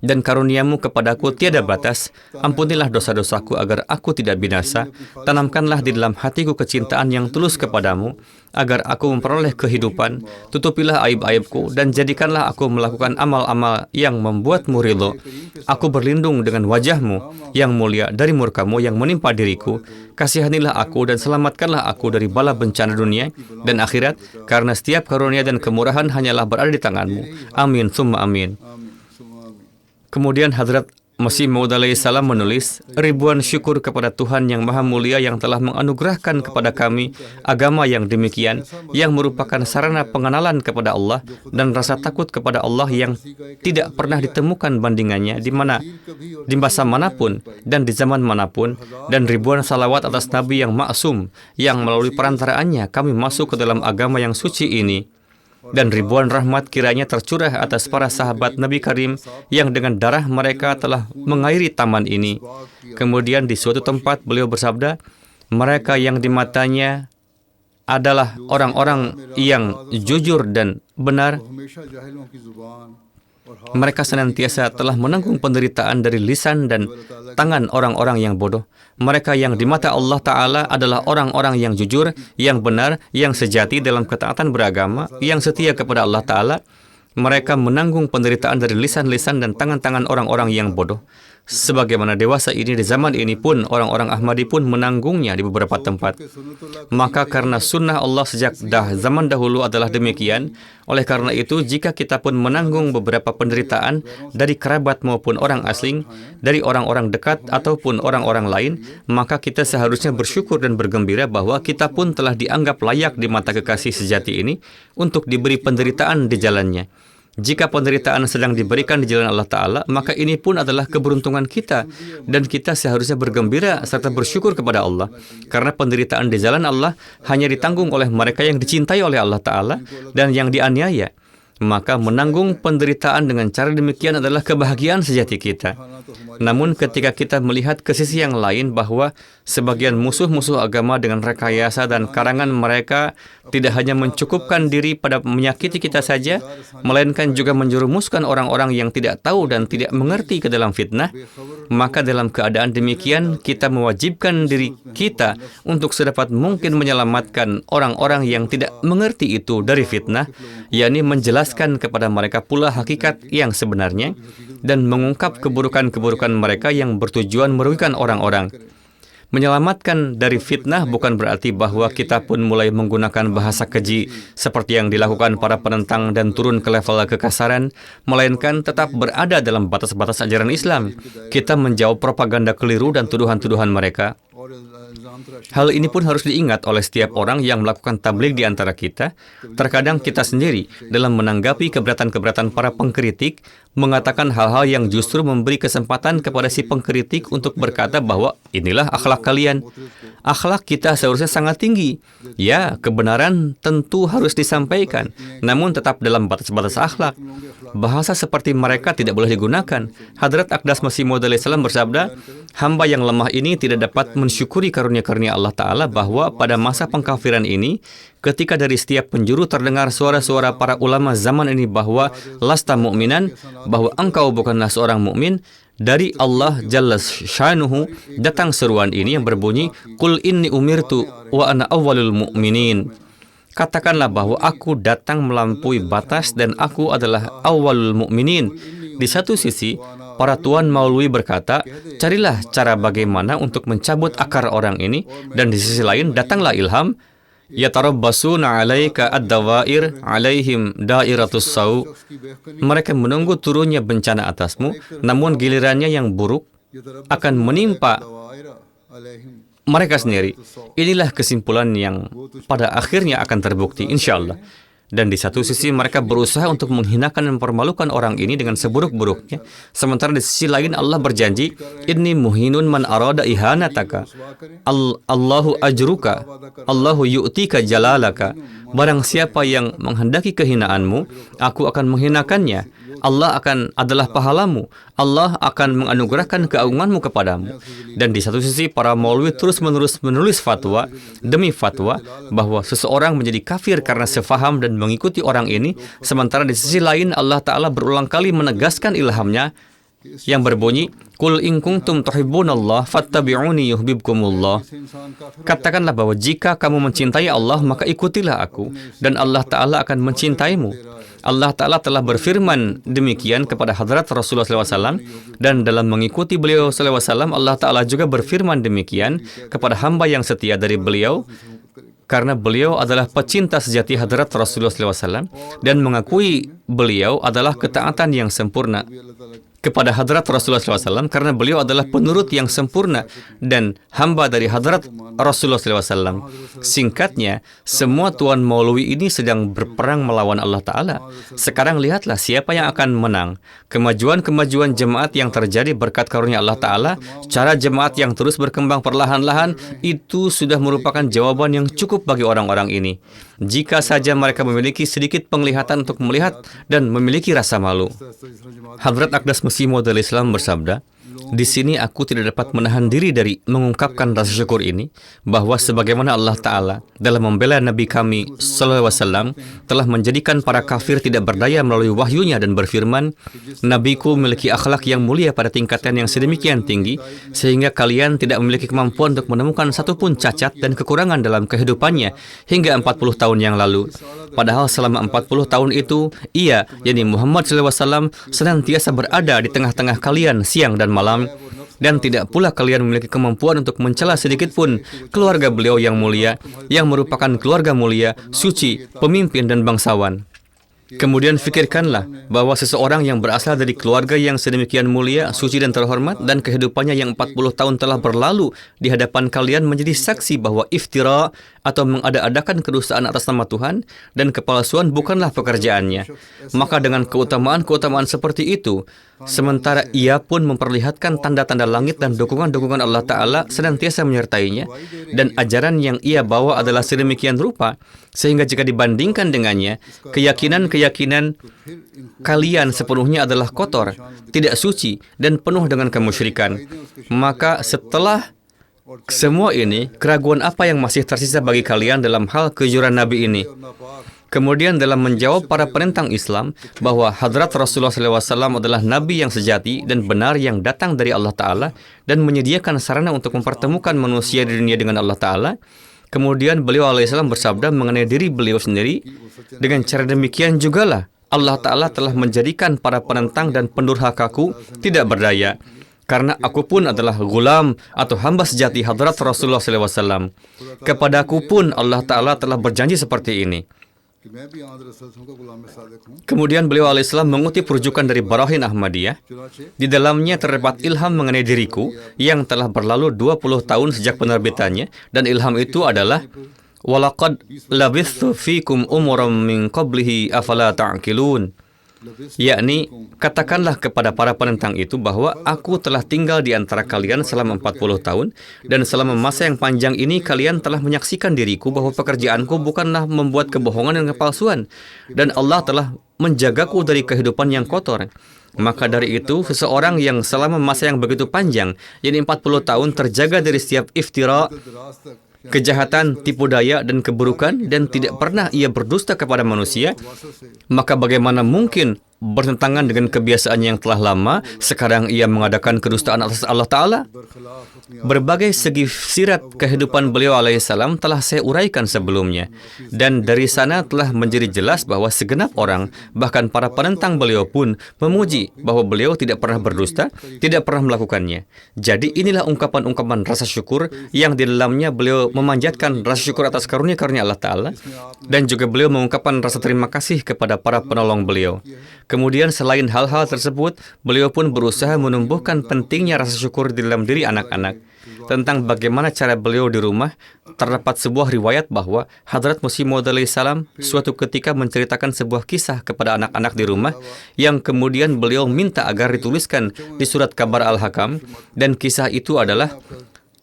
dan karuniamu kepadaku tiada batas. Ampunilah dosa-dosaku agar aku tidak binasa. Tanamkanlah di dalam hatiku kecintaan yang tulus kepadamu, agar aku memperoleh kehidupan. Tutupilah aib-aibku, dan jadikanlah aku melakukan amal-amal yang membuatmu ridho. Aku berlindung dengan wajahmu yang mulia dari murkamu yang menimpa diriku. Kasihanilah aku dan selamatkanlah aku dari bala bencana dunia dan akhirat, karena setiap karunia dan kemurahan hanyalah berada di tanganmu. Amin, summa amin." Kemudian Hadrat Masih Maud alaihissalam menulis, "Ribuan syukur kepada Tuhan yang Maha Mulia yang telah menganugerahkan kepada kami agama yang demikian, yang merupakan sarana pengenalan kepada Allah dan rasa takut kepada Allah yang tidak pernah ditemukan bandingannya di masa manapun dan di zaman manapun, dan ribuan salawat atas Nabi yang maksum, yang melalui perantaraannya kami masuk ke dalam agama yang suci ini. Dan ribuan rahmat kiranya tercurah atas para sahabat Nabi Karim yang dengan darah mereka telah mengairi taman ini." Kemudian di suatu tempat beliau bersabda, "Mereka yang di matanya adalah orang-orang yang jujur dan benar. Mereka senantiasa telah menanggung penderitaan dari lisan dan tangan orang-orang yang bodoh. Mereka yang di mata Allah Ta'ala adalah orang-orang yang jujur, yang benar, yang sejati dalam ketaatan beragama, yang setia kepada Allah Ta'ala. Mereka menanggung penderitaan dari lisan-lisan dan tangan-tangan orang-orang yang bodoh. Sebagaimana dewasa ini di zaman ini pun, orang-orang Ahmadi pun menanggungnya di beberapa tempat. Maka karena sunnah Allah sejak zaman dahulu adalah demikian, oleh karena itu jika kita pun menanggung beberapa penderitaan dari kerabat maupun orang asing, dari orang-orang dekat ataupun orang-orang lain, maka kita seharusnya bersyukur dan bergembira bahwa kita pun telah dianggap layak di mata kekasih sejati ini untuk diberi penderitaan di jalannya. Jika penderitaan sedang diberikan di jalan Allah Ta'ala, maka ini pun adalah keberuntungan kita, dan kita seharusnya bergembira serta bersyukur kepada Allah, karena penderitaan di jalan Allah hanya ditanggung oleh mereka yang dicintai oleh Allah Ta'ala dan yang dianiaya. Maka menanggung penderitaan dengan cara demikian adalah kebahagiaan sejati kita. Namun ketika kita melihat ke sisi yang lain bahwa sebagian musuh-musuh agama dengan rekayasa dan karangan mereka tidak hanya mencukupkan diri pada menyakiti kita saja, melainkan juga menjerumuskan orang-orang yang tidak tahu dan tidak mengerti ke dalam fitnah, maka dalam keadaan demikian kita mewajibkan diri kita untuk sedapat mungkin menyelamatkan orang-orang yang tidak mengerti itu dari fitnah, yakni menjelaskan kepada mereka pula hakikat yang sebenarnya dan mengungkap keburukan-keburukan mereka yang bertujuan merugikan orang-orang. Menyelamatkan dari fitnah bukan berarti bahwa kita pun mulai menggunakan bahasa keji seperti yang dilakukan para penentang dan turun ke level kekasaran, melainkan tetap berada dalam batas-batas ajaran Islam. Kita menjawab propaganda keliru dan tuduhan-tuduhan mereka. Hal ini pun harus diingat oleh setiap orang yang melakukan tabligh di antara kita. Terkadang kita sendiri dalam menanggapi keberatan-keberatan para pengkritik mengatakan hal-hal yang justru memberi kesempatan kepada si pengkritik untuk berkata bahwa inilah akhlak kalian. Akhlak kita seharusnya sangat tinggi. Ya, kebenaran tentu harus disampaikan, namun tetap dalam batas-batas akhlak. Bahasa seperti mereka tidak boleh digunakan. Hadrat Aqdas Masih Maud alaihissalam bersabda, hamba yang lemah ini tidak dapat mensyukuri karunia-karunia Allah Ta'ala bahwa pada masa pengkafiran ini, ketika dari setiap penjuru terdengar suara-suara para ulama zaman ini bahwa lasta mu'minan, bahwa engkau bukanlah seorang mukmin, dari Allah Jalla Syanuhu datang seruan ini yang berbunyi, Qul inni umirtu wa ana awwalul mu'minin. Katakanlah bahwa aku datang melampaui batas dan aku adalah awwalul mu'minin. Di satu sisi, para tuan Maulwi berkata, carilah cara bagaimana untuk mencabut akar orang ini, dan di sisi lain datanglah ilham, yatarabbasuna 'alaika ad-dawair 'alaihim dairatus sau. Mereka menunggu turunnya bencana atasmu, namun gilirannya yang buruk akan menimpa mereka sendiri. Inilah kesimpulan yang pada akhirnya akan terbukti, insyaallah. Dan di satu sisi mereka berusaha untuk menghinakan dan mempermalukan orang ini dengan seburuk-buruknya. Sementara di sisi lain Allah berjanji, Inni muhinun man arada ihanataka. Allahu ajruka. Allahu yu'tika jalalaka. Barang siapa yang menghendaki kehinaanmu, aku akan menghinakannya. Allah adalah pahalamu. Allah akan menganugerahkan keagunganmu kepadamu. Dan di satu sisi para maulwi terus-menerus menulis fatwa demi fatwa bahwa seseorang menjadi kafir karena sefaham dan mengikuti orang ini, sementara di sisi lain Allah Ta'ala berulang kali menegaskan ilhamnya yang berbunyi, Qul in kuntum tuhibbunallah fattabi'uni yuhibbukumullah. Katakanlah bahwa jika kamu mencintai Allah, maka ikutilah aku, dan Allah Ta'ala akan mencintaimu. Allah Ta'ala telah berfirman demikian kepada hadrat Rasulullah SAW, dan dalam mengikuti beliau SAW, Allah Ta'ala juga berfirman demikian kepada hamba yang setia dari beliau, karena beliau adalah pecinta sejati hadrat Rasulullah SAW, dan mengakui beliau adalah ketaatan yang sempurna kepada hadrat Rasulullah SAW, karena beliau adalah penurut yang sempurna dan hamba dari hadrat Rasulullah SAW. Singkatnya, semua tuan maulwi ini sedang berperang melawan Allah Ta'ala. Sekarang lihatlah siapa yang akan menang. Kemajuan-kemajuan jemaat yang terjadi berkat karunia Allah Ta'ala, cara jemaat yang terus berkembang perlahan-lahan, itu sudah merupakan jawaban yang cukup bagi orang-orang ini. Jika saja mereka memiliki sedikit penglihatan untuk melihat dan memiliki rasa malu. Hadrat Aqdas Masih Maud alaihissalam bersabda, di sini aku tidak dapat menahan diri dari mengungkapkan rasa syukur ini, bahwa sebagaimana Allah Ta'ala dalam membela Nabi kami SAW telah menjadikan para kafir tidak berdaya melalui wahyunya dan berfirman, Nabiku memiliki akhlak yang mulia pada tingkatan yang sedemikian tinggi, sehingga kalian tidak memiliki kemampuan untuk menemukan satupun cacat dan kekurangan dalam kehidupannya hingga 40 tahun yang lalu. Padahal selama 40 tahun itu, ia, yakni Muhammad SAW, senantiasa berada di tengah-tengah kalian siang dan malam, dan tidak pula kalian memiliki kemampuan untuk mencela sedikit pun keluarga beliau yang mulia, yang merupakan keluarga mulia, suci, pemimpin dan bangsawan. Kemudian fikirkanlah bahwa seseorang yang berasal dari keluarga yang sedemikian mulia, suci dan terhormat, dan kehidupannya yang 40 tahun telah berlalu di hadapan kalian menjadi saksi bahwa iftira atau mengada-adakan kedustaan atas nama Tuhan dan kepalsuan bukanlah pekerjaannya. Maka dengan keutamaan-keutamaan seperti itu, sementara ia pun memperlihatkan tanda-tanda langit dan dukungan-dukungan Allah Ta'ala senantiasa menyertainya, dan ajaran yang ia bawa adalah sedemikian rupa, sehingga jika dibandingkan dengannya, keyakinan kalian sepenuhnya adalah kotor, tidak suci, dan penuh dengan kemusyrikan. Maka setelah semua ini, keraguan apa yang masih tersisa bagi kalian dalam hal kejujuran Nabi ini? Kemudian dalam menjawab para penentang Islam bahwa hadrat Rasulullah SAW adalah Nabi yang sejati dan benar yang datang dari Allah Ta'ala dan menyediakan sarana untuk mempertemukan manusia di dunia dengan Allah Ta'ala, kemudian beliau alaihissalam bersabda mengenai diri beliau sendiri, dengan cara demikian jugalah Allah Ta'ala telah menjadikan para penentang dan pendurhakaku tidak berdaya. karena aku pun adalah gulam atau hamba sejati Hadrat Rasulullah SAW. Kepadaku pun Allah Ta'ala telah berjanji seperti ini. कि मैं भी आदर रसूल का गुलाम सादिक हूँ। Kemudian beliau alaihissalam mengutip rujukan dari Barahin Ahmadiyah. चुनाचे Di dalamnya terdapat ilham mengenai diriku yang telah berlalu 20 tahun sejak penerbitannya, dan ilham itu adalah walaqad labithtu fikum umuram min qablihi afala ta'qilun. Yakni, katakanlah kepada para penentang itu bahwa aku telah tinggal di antara kalian selama 40 tahun, dan selama masa yang panjang ini kalian telah menyaksikan diriku bahwa pekerjaanku bukanlah membuat kebohongan dan kepalsuan, dan Allah telah menjagaku dari kehidupan yang kotor. Maka dari itu, seseorang yang selama masa yang begitu panjang, yakni 40 tahun, terjaga dari setiap iftira, दराज तक kejahatan, tipu daya, dan keburukan, dan tidak pernah ia berdusta kepada manusia, maka bagaimana mungkin bertentangan dengan kebiasaannya yang telah lama, sekarang ia mengadakan kedustaan atas Allah Ta'ala? Berbagai segi sirat kehidupan beliau alaihissalam telah saya uraikan sebelumnya, dan dari sana telah menjadi jelas bahwa segenap orang, bahkan para penentang beliau pun memuji bahwa beliau tidak pernah berdusta, tidak pernah melakukannya. Jadi inilah ungkapan-ungkapan rasa syukur yang di dalamnya beliau memanjatkan rasa syukur atas karunia-karunia Allah Ta'ala, dan juga beliau mengungkapkan rasa terima kasih kepada para penolong beliau. Kemudian selain hal-hal tersebut, beliau pun berusaha menumbuhkan pentingnya rasa syukur di dalam diri anak-anak. Tentang bagaimana cara beliau di rumah, terdapat sebuah riwayat bahwa Hadrat Masih Maud alaihissalam suatu ketika menceritakan sebuah kisah kepada anak-anak di rumah, yang kemudian beliau minta agar dituliskan di surat kabar Al-Hakam, dan kisah itu adalah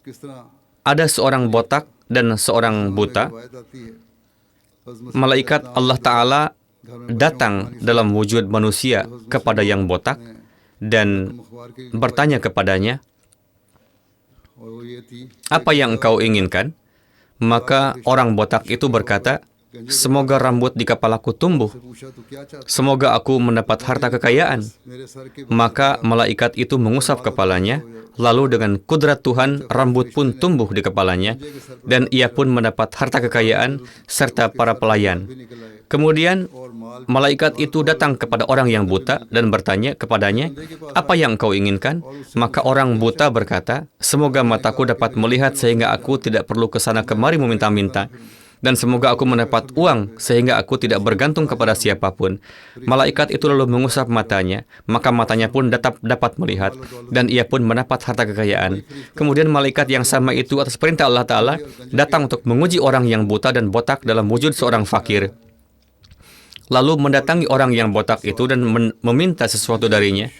किस तरह ada seorang botak dan seorang buta. रिवायत आती है Malaikat Allah Ta'ala datang dalam wujud manusia kepada yang botak dan अखबार की bertanya kepadanya, और वो ये थी apa yang engkau inginkan? Maka orang botak itu berkata, semoga rambut di kepalaku tumbuh, पूछा तो क्या चाहता semoga aku mendapat harta kekayaan. मेरे सर के Maka malaikat itu mengusap kepalanya, lalu dengan kudrat Tuhan rambut pun tumbuh di kepalanya, dan ia pun mendapat harta kekayaan serta para pelayan. निकल आए Kemudian और माल malaikat itu datang kepada orang yang buta dan bertanya kepadanya, apa yang engkau inginkan? Maka orang buta berkata, semoga mataku dapat melihat sehingga aku tidak perlu ke sana kemari meminta-minta, dan semoga aku mendapat uang sehingga aku tidak bergantung kepada siapapun. Malaikat itu lalu mengusap matanya, maka matanya pun dapat melihat, dan ia pun mendapat harta kekayaan. Kemudian malaikat yang sama itu atas perintah Allah Ta'ala datang untuk menguji orang yang buta dan botak dalam wujud seorang fakir. Lalu mendatangi orang yang botak itu dan meminta sesuatu darinya.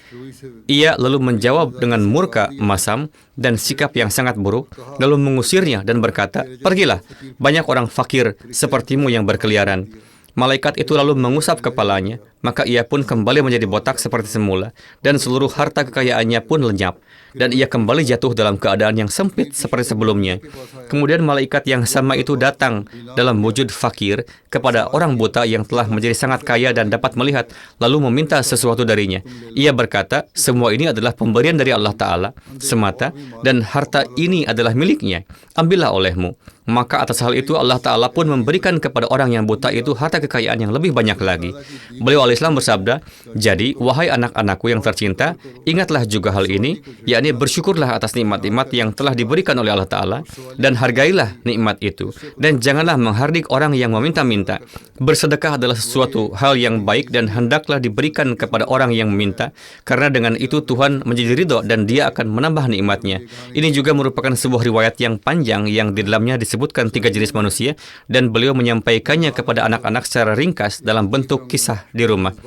Ia lalu menjawab dengan murka, masam, dan sikap yang sangat buruk, lalu mengusirnya dan berkata, pergilah, banyak orang fakir sepertimu yang berkeliaran. Malaikat itu lalu mengusap kepalanya, maka ia pun kembali menjadi botak seperti semula, dan seluruh harta kekayaannya pun lenyap, dan ia kembali jatuh dalam keadaan yang sempit seperti sebelumnya. Kemudian malaikat yang sama itu datang dalam wujud fakir kepada orang buta yang telah menjadi sangat kaya dan dapat melihat, lalu meminta sesuatu darinya. Ia berkata, semua ini adalah pemberian dari Allah Ta'ala semata, dan harta ini adalah miliknya, ambillah olehmu. Maka atas hal itu Allah Ta'ala pun memberikan kepada orang yang buta itu harta kekayaan yang lebih banyak lagi. Beliau alaihissalam bersabda, jadi wahai anak-anakku yang tercinta, ingatlah juga hal ini, yakni bersyukurlah atas nikmat-nikmat yang telah diberikan oleh Allah Ta'ala, dan hargailah nikmat itu, dan janganlah menghardik orang yang meminta-minta. Bersedekah adalah sesuatu hal yang baik dan hendaklah diberikan kepada orang yang meminta, karena dengan itu Tuhan menjadi ridho dan dia akan menambah nikmatnya. Ini juga merupakan sebuah riwayat yang panjang yang di dalamnya disebutkan 3 jenis manusia, dan beliau menyampaikannya kepada anak-anak secara ringkas dalam bentuk kisah di rumah.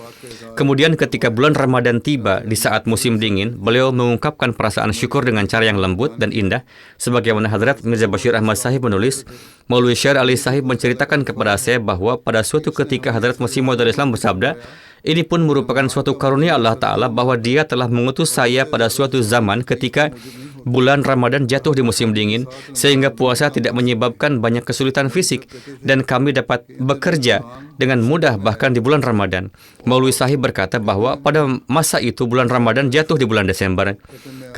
Kemudian ketika bulan Ramadan tiba di saat musim dingin, beliau mengungkapkan perasaan syukur dengan cara yang lembut dan indah, sebagaimana Hadrat Mirza Bashir Ahmad Sahib menulis, Maulwi Syair Ali Sahib menceritakan kepada saya bahwa pada suatu ketika Hadrat Masih Maud al-Islam bersabda, ini pun merupakan suatu karunia Allah Ta'ala bahwa dia telah mengutus saya pada suatu zaman ketika bulan Ramadan jatuh di musim dingin, sehingga puasa tidak menyebabkan banyak kesulitan fisik, dan kami dapat bekerja dengan mudah bahkan di bulan Ramadan. Maulwi Sahib berkata bahwa pada masa itu bulan Ramadan jatuh di bulan Desember.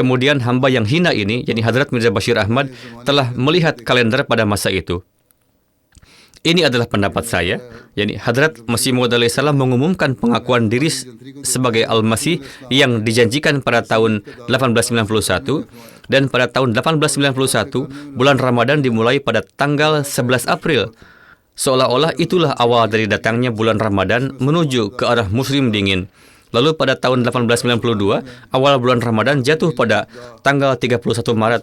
Kemudian hamba yang hina ini, yakni Hadrat Mirza Bashir Ahmad, telah melihat kalender pada masa itu. ini adalah pendapat saya, yakni Hadrat Masih Maud alaihissalam mengumumkan pengakuan diri sebagai Al-Masih yang dijanjikan pada tahun 1891, dan pada tahun 1891 bulan Ramadan dimulai pada tanggal 11 April. Seolah-olah itulah awal dari datangnya bulan Ramadan menuju ke arah musim dingin. Lalu pada tahun 1892, awal bulan Ramadan jatuh pada tanggal 31 Maret.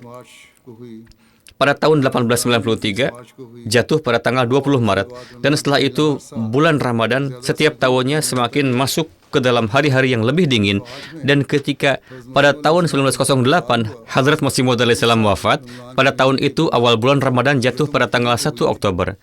Pada tahun 1893, jatuh pada tanggal 20 Maret. Dan setelah itu, bulan Ramadan setiap tahunnya semakin masuk ke dalam hari-hari yang lebih dingin. Dan ketika pada tahun 1908, Hadrat Masih Maud alaihissalam wafat, pada tahun itu awal bulan Ramadan jatuh pada tanggal 1 Oktober.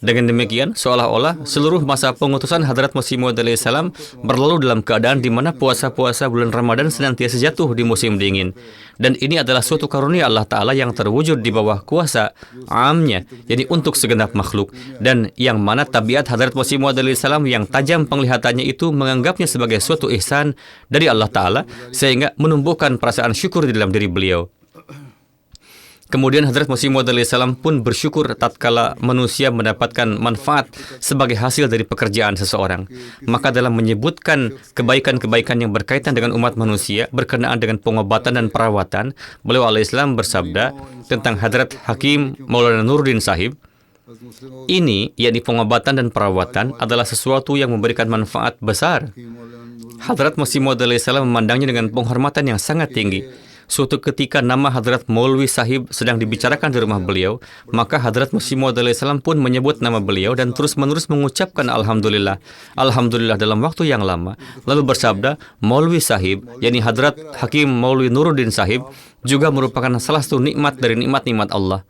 Dengan demikian, seolah-olah seluruh masa pengutusan Hadrat Masih Maud alaihissalam berlalu dalam keadaan di mana puasa-puasa bulan Ramadan senantiasa jatuh di musim dingin. Dan ini adalah suatu karunia Allah Ta'ala yang terwujud di bawah kuasa amnya, yakni untuk segenap makhluk. Dan yang mana tabiat Hadrat Masih Maud alaihissalam yang tajam penglihatannya itu menganggapnya sebagai suatu ihsan dari Allah Ta'ala, sehingga menumbuhkan perasaan syukur di dalam diri beliau. Kemudian Hadrat Masih Maud alaihissalam pun bersyukur tatkala manusia mendapatkan manfaat sebagai hasil dari pekerjaan seseorang. Maka dalam menyebutkan kebaikan-kebaikan yang berkaitan dengan umat manusia berkenaan dengan pengobatan dan perawatan, beliau alaihissalam bersabda tentang Hadrat Hakim Maulana Nuruddin Sahib, ini, yakni pengobatan dan perawatan, adalah sesuatu yang memberikan manfaat besar. Hadrat Masih Maud alaihissalam memandangnya dengan penghormatan yang sangat tinggi. Suatu ketika nama Hadrat Maulwi Sahib sedang dibicarakan di rumah beliau, maka Hadrat Masih Maud alaihissalam pun menyebut nama beliau dan terus-menerus mengucapkan Alhamdulillah, Alhamdulillah dalam waktu yang lama. Lalu bersabda, Maulwi Sahib, yakni Hadrat Hakim Maulwi Nuruddin Sahib, juga merupakan salah satu nikmat dari nikmat-nikmat Allah.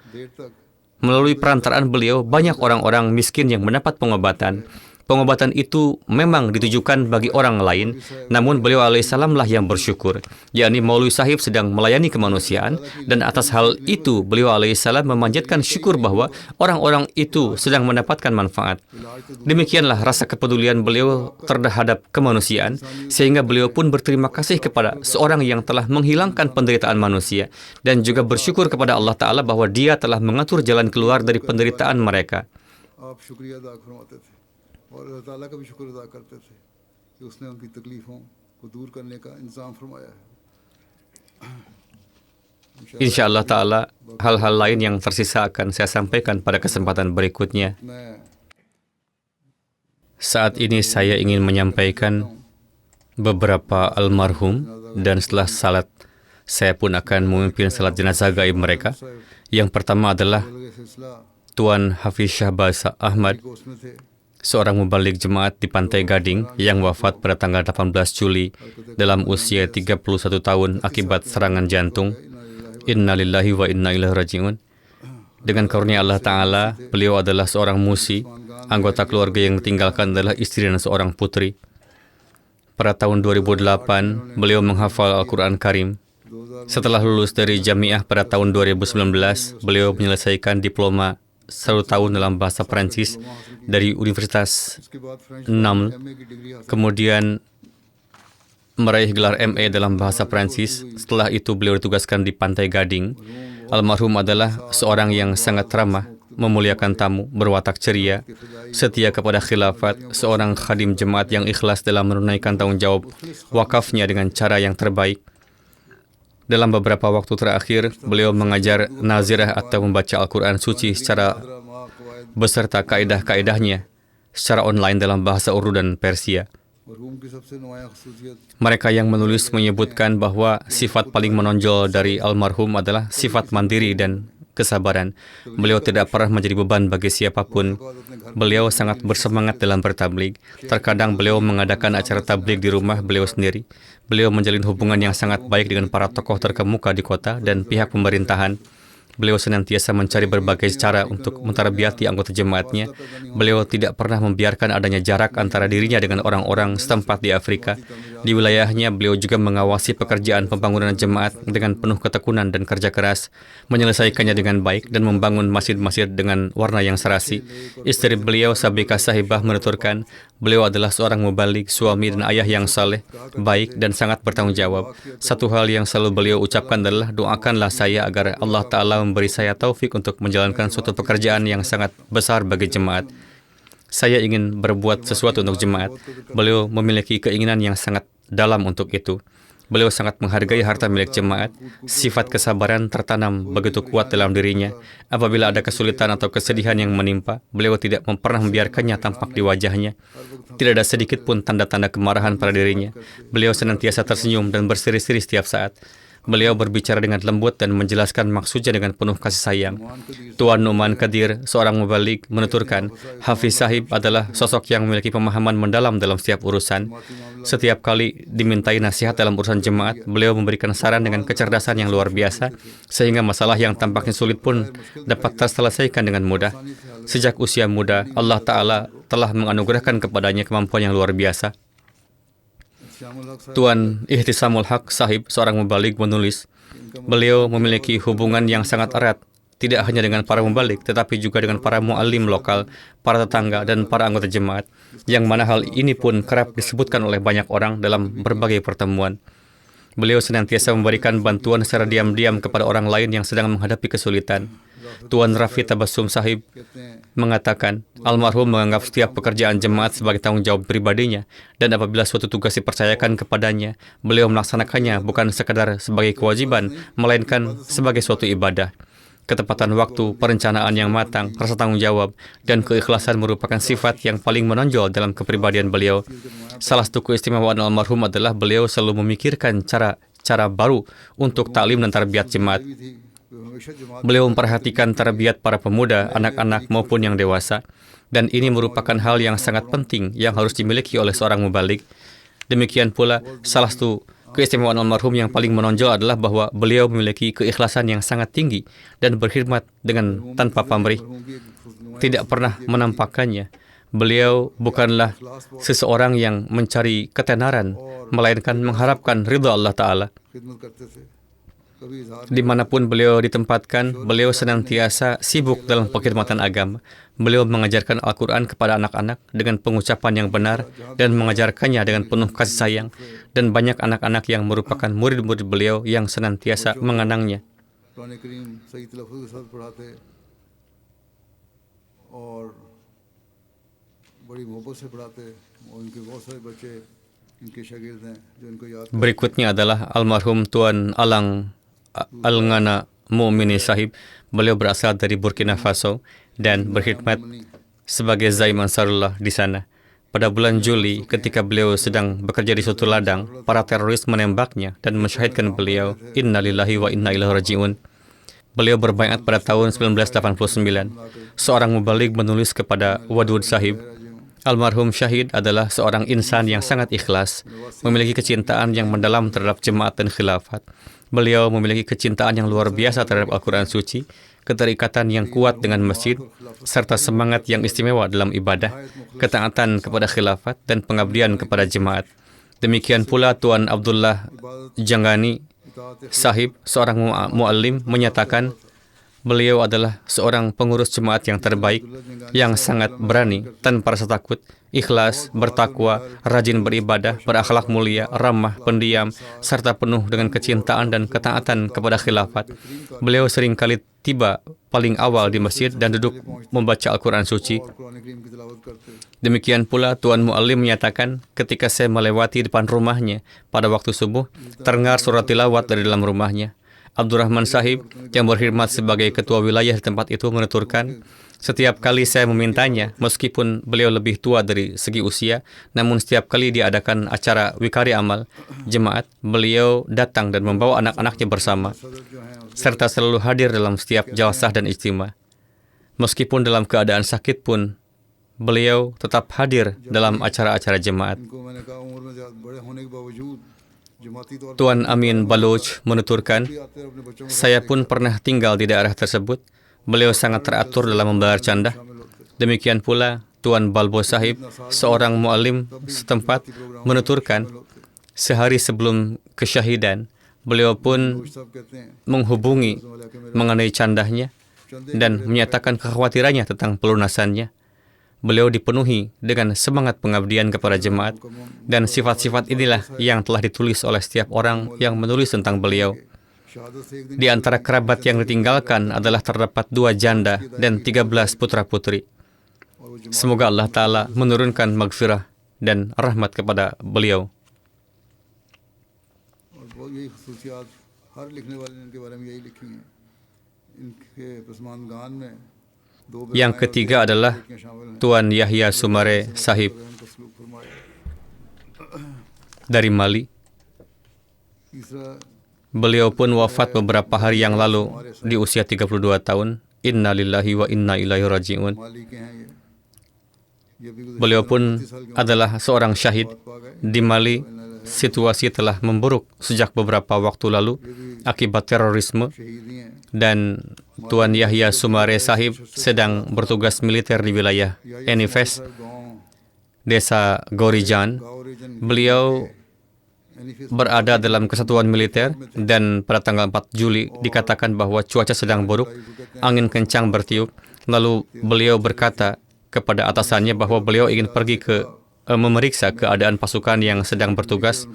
Melalui perantaraan beliau, banyak orang-orang miskin yang mendapat pengobatan. Pengobatan itu memang ditujukan bagi orang lain, namun beliau alaihissalamlah yang bersyukur, yakni Maulwi Sahib sedang melayani kemanusiaan, dan atas hal itu beliau alaihissalam memanjatkan syukur bahwa orang-orang itu sedang mendapatkan manfaat. Demikianlah rasa kepedulian beliau terhadap kemanusiaan, sehingga beliau pun berterima kasih kepada seorang yang telah menghilangkan penderitaan manusia, dan juga bersyukur kepada Allah Ta'ala bahwa Dia telah mengatur jalan keluar dari penderitaan mereka. और अल्लाह ताला का भी शुक्र अदा करते थे कि उसने उनकी तकलीफ़ों को दूर करने का इंतज़ाम फरमाया है. Insya Allah Ta'ala, hal-hal lain yang tersisa akan saya sampaikan pada kesempatan berikutnya. Saat ini saya ingin menyampaikan beberapa almarhum, dan setelah salat saya pun akan memimpin salat jenazah gaib mereka. Yang pertama adalah Tuan Hafiz Syahbaz Ahmad, seorang mubalik jemaat di Pantai Gading yang wafat pada tanggal 18 Juli dalam usia 31 tahun akibat serangan jantung. Innalillahi wa inna ilaihi raji'un. Dengan karunia Allah Ta'ala, beliau adalah seorang musi. Anggota keluarga yang ditinggalkan adalah istri dan seorang putri. Pada tahun 2008, beliau menghafal Al-Quran Karim. Setelah lulus dari Jamiah pada tahun 2019, beliau menyelesaikan diploma 1 tahun dalam bahasa Perancis dari Universitas Naml, kemudian meraih gelar MA dalam bahasa Perancis. Setelah itu beliau ditugaskan di Pantai Gading. Almarhum adalah seorang yang sangat ramah, memuliakan tamu, berwatak ceria, setia kepada khilafat, seorang khadim jemaat yang ikhlas dalam menunaikan tanggung jawab wakafnya dengan cara yang terbaik. Dalam beberapa waktu terakhir, beliau mengajar nazirah atau membaca Al-Quran Suci secara beserta kaidah-kaidahnya secara online dalam bahasa Urdu dan Persia. Mereka yang menulis menyebutkan bahwa sifat paling menonjol dari almarhum adalah sifat mandiri dan kesabaran. Beliau tidak pernah menjadi beban bagi siapapun. Beliau sangat bersemangat dalam bertablig. Terkadang beliau mengadakan acara tablig di rumah beliau sendiri. Beliau menjalin hubungan yang sangat baik dengan para tokoh terkemuka di kota dan pihak pemerintahan. Beliau senantiasa mencari berbagai cara untuk mentarbiyati anggota jemaatnya. Beliau tidak pernah membiarkan adanya jarak antara dirinya dengan orang-orang setempat di Afrika. Di wilayahnya, beliau juga mengawasi pekerjaan pembangunan jemaat dengan penuh ketekunan dan kerja keras, menyelesaikannya dengan baik, dan membangun masjid-masjid dengan warna yang serasi. Istri beliau, Sabika Sahibah, menuturkan, beliau adalah seorang mubalik, suami dan ayah yang saleh, baik, dan sangat bertanggung jawab. Satu hal yang selalu beliau ucapkan adalah, doakanlah saya agar Allah Ta'ala memberi saya taufik untuk menjalankan suatu pekerjaan yang sangat besar bagi jemaat. saya ingin berbuat sesuatu untuk jemaat. Beliau memiliki keinginan yang sangat dalam untuk itu. Beliau sangat menghargai harta milik jemaat. Sifat kesabaran tertanam begitu kuat dalam dirinya. Apabila ada kesulitan atau kesedihan yang menimpa, beliau tidak pernah membiarkannya tampak di wajahnya. Tidak ada sedikit pun tanda-tanda kemarahan pada dirinya. Beliau senantiasa tersenyum dan berseri-seri setiap saat. Beliau berbicara dengan lembut dan menjelaskan maksudnya dengan penuh kasih sayang. Tuan Nu'man Qadir, seorang mubalik, menuturkan, Hafiz Sahib adalah sosok yang memiliki pemahaman mendalam dalam setiap urusan. Setiap kali dimintai nasihat dalam urusan jemaat, beliau memberikan saran dengan kecerdasan yang luar biasa, sehingga masalah yang tampaknya sulit pun dapat terselesaikan dengan mudah. Sejak usia muda, Allah Ta'ala telah menganugerahkan kepadanya kemampuan yang luar biasa. Tuan Ihtisamul Haq Sahib, seorang mubalik, menulis, beliau memiliki hubungan yang sangat erat, tidak hanya dengan para mubalik, tetapi juga dengan para mu'allim lokal, para tetangga, dan para anggota jemaat, yang mana hal ini pun kerap disebutkan oleh banyak orang dalam berbagai pertemuan. Beliau senantiasa memberikan bantuan secara diam-diam kepada orang lain yang sedang menghadapi kesulitan. Tuan Rafi Tabassum Sahib mengatakan, almarhum menganggap setiap pekerjaan jemaat sebagai tanggung jawab pribadinya, dan apabila suatu tugas dipercayakan kepadanya, beliau melaksanakannya bukan sekadar sebagai kewajiban, melainkan sebagai suatu ibadah. Ketepatan waktu, perencanaan yang matang, rasa tanggung jawab, dan keikhlasan merupakan sifat yang paling menonjol dalam kepribadian beliau. Salah satu keistimewaan almarhum adalah beliau selalu memikirkan cara baru untuk taklim dan tarbiyat jemaat. Beliau memperhatikan tarbiyat para pemuda, anak-anak maupun yang dewasa, dan ini merupakan hal yang sangat penting yang harus dimiliki oleh seorang mubalik. Demikian pula, salah satu keistimewaan almarhum yang paling menonjol adalah bahwa beliau memiliki keikhlasan yang sangat tinggi dan berkhidmat dengan tanpa pamrih. Tidak pernah menampakkannya. Beliau bukanlah seseorang yang mencari ketenaran, melainkan mengharapkan ridha Allah Ta'ala. Dimanapun beliau ditempatkan, beliau senantiasa sibuk dalam perkhidmatan agama. Beliau mengajarkan Al-Quran kepada anak-anak dengan pengucapan yang benar dan mengajarkannya dengan penuh kasih sayang. Dan banyak anak-anak yang merupakan murid-murid beliau yang senantiasa mengenangnya. Berikutnya adalah almarhum Tuan Alang Al-Ngana Mu'mini Sahib. Beliau berasal dari Burkina Faso dan berkhidmat sebagai Zaim Ansarullah di sana. Pada bulan Juli, ketika beliau sedang bekerja di suatu ladang, para teroris menembaknya dan mensyahidkan beliau. Inna lillahi wa inna ilaihi raji'un. Beliau berbaiat pada tahun 1989. Seorang mubalik menulis kepada Wadud Sahib, almarhum syahid adalah seorang insan yang sangat ikhlas, memiliki kecintaan yang mendalam terhadap jemaat dan khilafat. Beliau memiliki kecintaan yang luar biasa terhadap Al-Quran Suci, keterikatan yang kuat dengan masjid, serta semangat yang istimewa dalam ibadah, ketaatan kepada khilafat, dan pengabdian kepada jemaat. Demikian pula Tuan Abdullah Jangani Sahib, seorang mu'allim, menyatakan beliau adalah seorang pengurus jemaat yang terbaik, yang sangat berani, tanpa rasa takut, ikhlas, bertakwa, rajin beribadah, berakhlak mulia, ramah, pendiam, serta penuh dengan kecintaan dan ketaatan kepada khilafat. Beliau seringkali tiba paling awal di masjid dan duduk membaca Al-Quran Suci. Demikian pula Tuan Mu'allim menyatakan, ketika saya melewati depan rumahnya pada waktu subuh, terdengar surat tilawat dari dalam rumahnya. Abdurrahman Sahib yang berkhidmat sebagai ketua wilayah di tempat itu menuturkan, setiap kali saya memintanya, meskipun beliau lebih tua dari segi usia, namun setiap kali diadakan acara wikari amal jemaat, beliau datang dan membawa anak-anaknya bersama, serta selalu hadir dalam setiap jalsah dan ijtima. Meskipun dalam keadaan sakit pun, beliau tetap hadir dalam acara-acara jemaat. Tuan Amin Baloch menuturkan, saya pun pernah tinggal di daerah tersebut. Beliau sangat teratur dalam membayar canda. Demikian pula Tuan Balbo Sahib, seorang mu'allim setempat, menuturkan, sehari sebelum kesyahidan, beliau pun menghubungi mengenai candahnya dan menyatakan kekhawatirannya tentang pelunasannya. Beliau dipenuhi dengan semangat pengabdian kepada jemaat, dan sifat-sifat inilah yang telah ditulis oleh setiap orang yang menulis tentang beliau. Di antara kerabat yang ditinggalkan adalah terdapat 2 janda dan 13 putra-putri. Semoga Allah Ta'ala menurunkan maghfirah dan rahmat kepada beliau. और वो यही खसूसियात हर लिखने वाले ने इनके बारे में यही लिखी हैं। इनके पसमानगान में दो Yang ketiga adalah बेटियां शामिल हैं। Tuan Yahya Sumare Sahib उनका सलूक फरमाया। dari Mali. तीसरा Beliau pun wafat beberapa hari yang lalu di usia 32 tahun. Inna lillahi wa inna ilaihi raji'un. माली के हैं ये भी गुज़श्ता Beliau pun 32 साल के adalah seorang syahid. Di Mali, situasi telah memburuk sejak beberapa waktu lalu akibat terorisme शहीद ही हैं। dan Tuan Yahya Sumare Sahib sedang bertugas militer di wilayah Enifes, गाँव desa Gorijan. गाँव रीजन Beliau एनिफिस berada dalam kesatuan militer dan pada tanggal 4 Juli dikatakan bahwa cuaca sedang buruk, angin kencang bertiup. Lalu beliau berkata kepada atasannya bahwa beliau ingin pergi memeriksa keadaan pasukan yang sedang bertugas.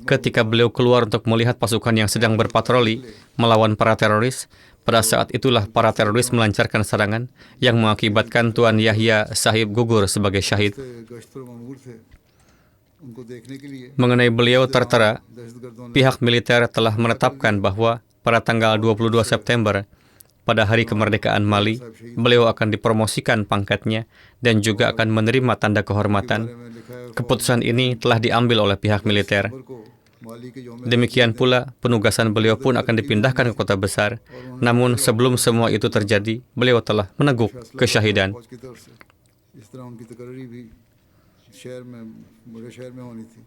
Ketika beliau keluar untuk melihat pasukan yang sedang berpatroli melawan para teroris, pada saat itulah para teroris melancarkan serangan yang mengakibatkan Tuan Yahya Sahib gugur sebagai syahid. से गश्त और मामूर थे उनको देखने के लिए Mengenai beliau tertera, दहशतगर्दों ने pihak militer telah menetapkan bahwa pada tanggal 22 September, pada hari kemerdekaan Mali, beliau akan dipromosikan pangkatnya dan juga akan menerima tanda kehormatan. में लिखा है Keputusan ini telah diambil oleh pihak militer. खबर को माली के यौम Demikian pula, penugasan beliau pun akan dipindahkan ke kota besar. Namun sebelum semua itu terjadi, beliau telah meneguk kesyahidan. फौज की तरफ से इस तरह उनकी तकरीरी भी शहर में बड़े शहर में होनी थी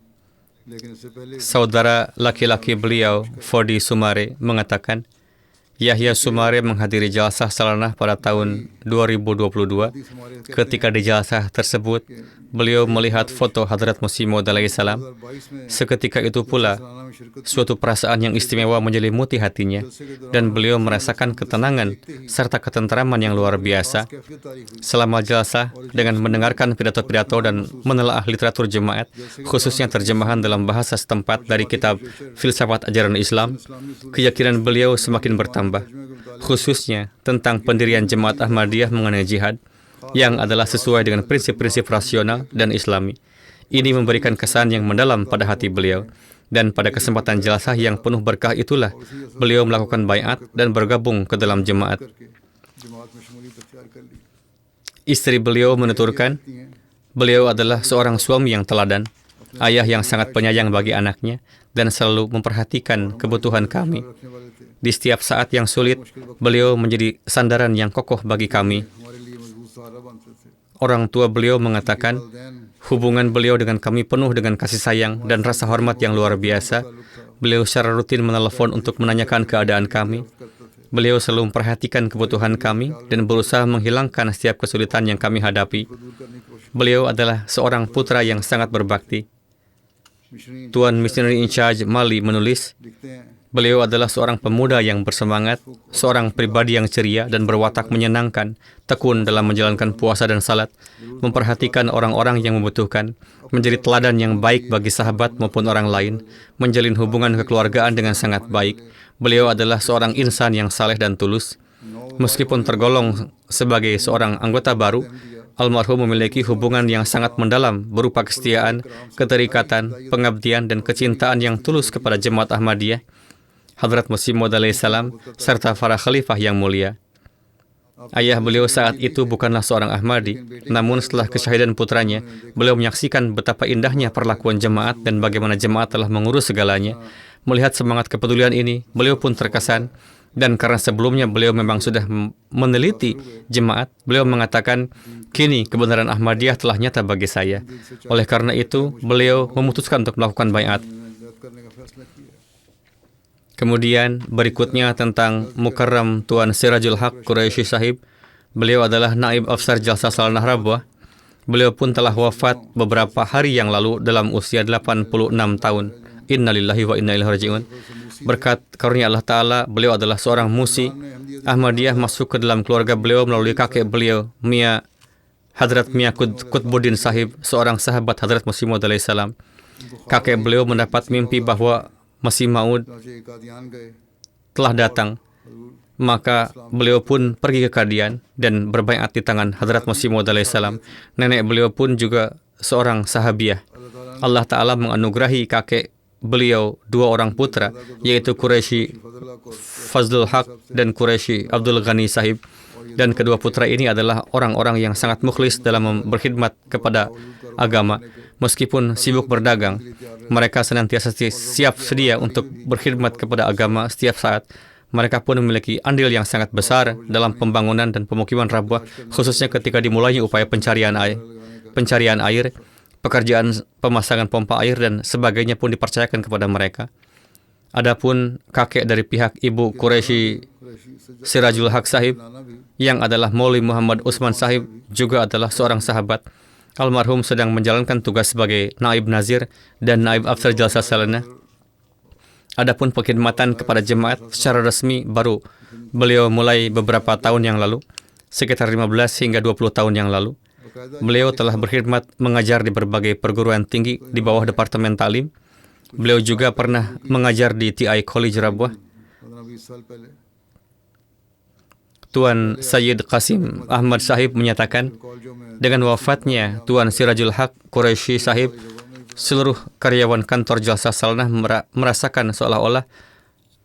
लेकिन इससे पहले Saudara laki-laki beliau, Fodi Sumare, mengatakan, Yahya Sumare menghadiri jalsah salanah pada tahun 2022. Ketika di jalsah tersebut, beliau melihat foto Hadrat Masih Maud alaihi salam. 2022 में Seketika itu pula, सालाना में शिरकत suatu perasaan yang istimewa menyelimuti hatinya, dan beliau merasakan ketenangan serta ketentraman yang luar biasa. कैफियत तारीफ हुई Selama jalsah, dengan mendengarkan pidato-pidato dan menelaah literatur jemaat, khususnya terjemahan dalam bahasa setempat dari kitab Filsafat Ajaran Islam, keyakinan beliau semakin bertambah, khususnya tentang pendirian Jemaat Ahmadiyah mengenai jihad, yang adalah sesuai dengan prinsip-prinsip rasional dan Islami. Ini memberikan kesan yang mendalam pada hati beliau, dan pada kesempatan jalsah yang penuh berkah itulah, beliau melakukan baiat dan bergabung ke dalam jemaat. करके जमात में शमूलियत अख्तियार कर ली Istri beliau menuturkan, beliau adalah seorang suami yang teladan, ayah yang sangat penyayang bagi anaknya, dan selalu memperhatikan kebutuhan kami. रखने वाले थे Di setiap saat yang sulit, beliau menjadi sandaran yang kokoh bagi kami. हमारे लिए मजबूत सहारा बनते थे Orang tua beliau mengatakan, वैन hubungan beliau dengan kami penuh dengan kasih sayang dan rasa hormat yang luar biasa. Beliau secara rutin menelepon untuk menanyakan keadaan kami. करते थे Beliau selalu memperhatikan kebutuhan kami dan berusaha menghilangkan setiap kesulitan yang kami hadapi. दूर करने की कोशिश Beliau adalah seorang putra yang sangat berbakti. मिशरी Tuan Missionary in Charge Mali menulis, लिखते हैं beliau adalah seorang pemuda yang bersemangat, seorang pribadi yang ceria dan berwatak menyenangkan, tekun dalam menjalankan puasa dan salat, memperhatikan orang-orang yang membutuhkan, menjadi teladan yang baik bagi sahabat maupun orang lain, menjalin hubungan kekeluargaan dengan sangat baik. Beliau adalah seorang insan yang saleh dan tulus. Meskipun tergolong sebagai seorang anggota baru, almarhum memiliki hubungan yang sangat mendalam berupa kesetiaan, keterikatan, pengabdian, dan kecintaan yang tulus kepada Jemaat Ahmadiyah, Hadrat Masih Maud alaihi salam, serta para khalifah yang mulia. Ayah beliau saat itu bukanlah seorang Ahmadi, namun setelah kesyahidan putranya, beliau menyaksikan betapa indahnya perlakuan jemaat dan bagaimana jemaat telah mengurus segalanya. Melihat semangat kepedulian ini, beliau pun terkesan, dan karena sebelumnya beliau memang sudah meneliti jemaat, beliau mengatakan, kini kebenaran Ahmadiyah telah nyata bagi saya. Oleh karena itu, beliau memutuskan untuk melakukan baiat. रद्द करने का फैसला किया Kemudian berikutnya tentang Mukarram Tuan Sirajul Haq Quraisy Sahib. Beliau adalah Naib Afsar Jalsah Salanah Rabwah. Beliau pun telah wafat beberapa hari yang lalu dalam usia 86 tahun. Innalillahi wa inna ilaihi raji'un. Berkat karunia Allah Ta'ala, beliau adalah seorang musi. Ahmadiyah masuk ke dalam keluarga beliau melalui kakek beliau, Hadrat Mia Qutbuddin Sahib, seorang sahabat Hadrat Masih Maud alaihi salam. Kakek beliau mendapat mimpi bahwa Masih Maud Kadian गए telah datang. Maka beliau pun pergi ke Qadian. dan berbaiat di tangan Hadrat Masih Maud alaihissalam. Nenek beliau pun juga seorang sahabiah. Allah Ta'ala menganugerahi kakek beliau dua orang putra, yaitu Quraisy Fazlul Haq dan Quraisy Abdul Ghani Sahib. Dan kedua putra ini adalah orang-orang yang sangat mukhlis dalam berkhidmat kepada agama. Meskipun sibuk berdagang, mereka senantiasa siap sedia untuk berkhidmat kepada agama setiap saat. Mereka pun memiliki andil yang sangat besar dalam pembangunan dan pemukiman Rabwah, khususnya ketika dimulainya upaya pencarian air, pekerjaan pemasangan pompa air dan sebagainya pun dipercayakan kepada mereka. Adapun kakek dari pihak ibu Quraisy Sirajul Haq Sahib yang adalah Maulwi Muhammad Usman Sahib juga adalah seorang sahabat. Almarhum sedang menjalankan tugas sebagai Naib Nazir dan Naib Afsar Jalsa Salanah. Adapun perkhidmatan kepada jemaat secara resmi baru beliau mulai beberapa tahun yang lalu, sekitar 15 hingga 20 tahun yang lalu. Beliau telah berkhidmat mengajar di berbagai perguruan tinggi di bawah Departemen Taklim. Beliau juga pernah mengajar di TI College Rabwah. Tuan Sayyid Qasim Ahmad Sahib menyatakan, dengan wafatnya Tuan Sirajul Haq Quraisy Sahib, seluruh karyawan kantor Jalsa Salanah merasakan seolah-olah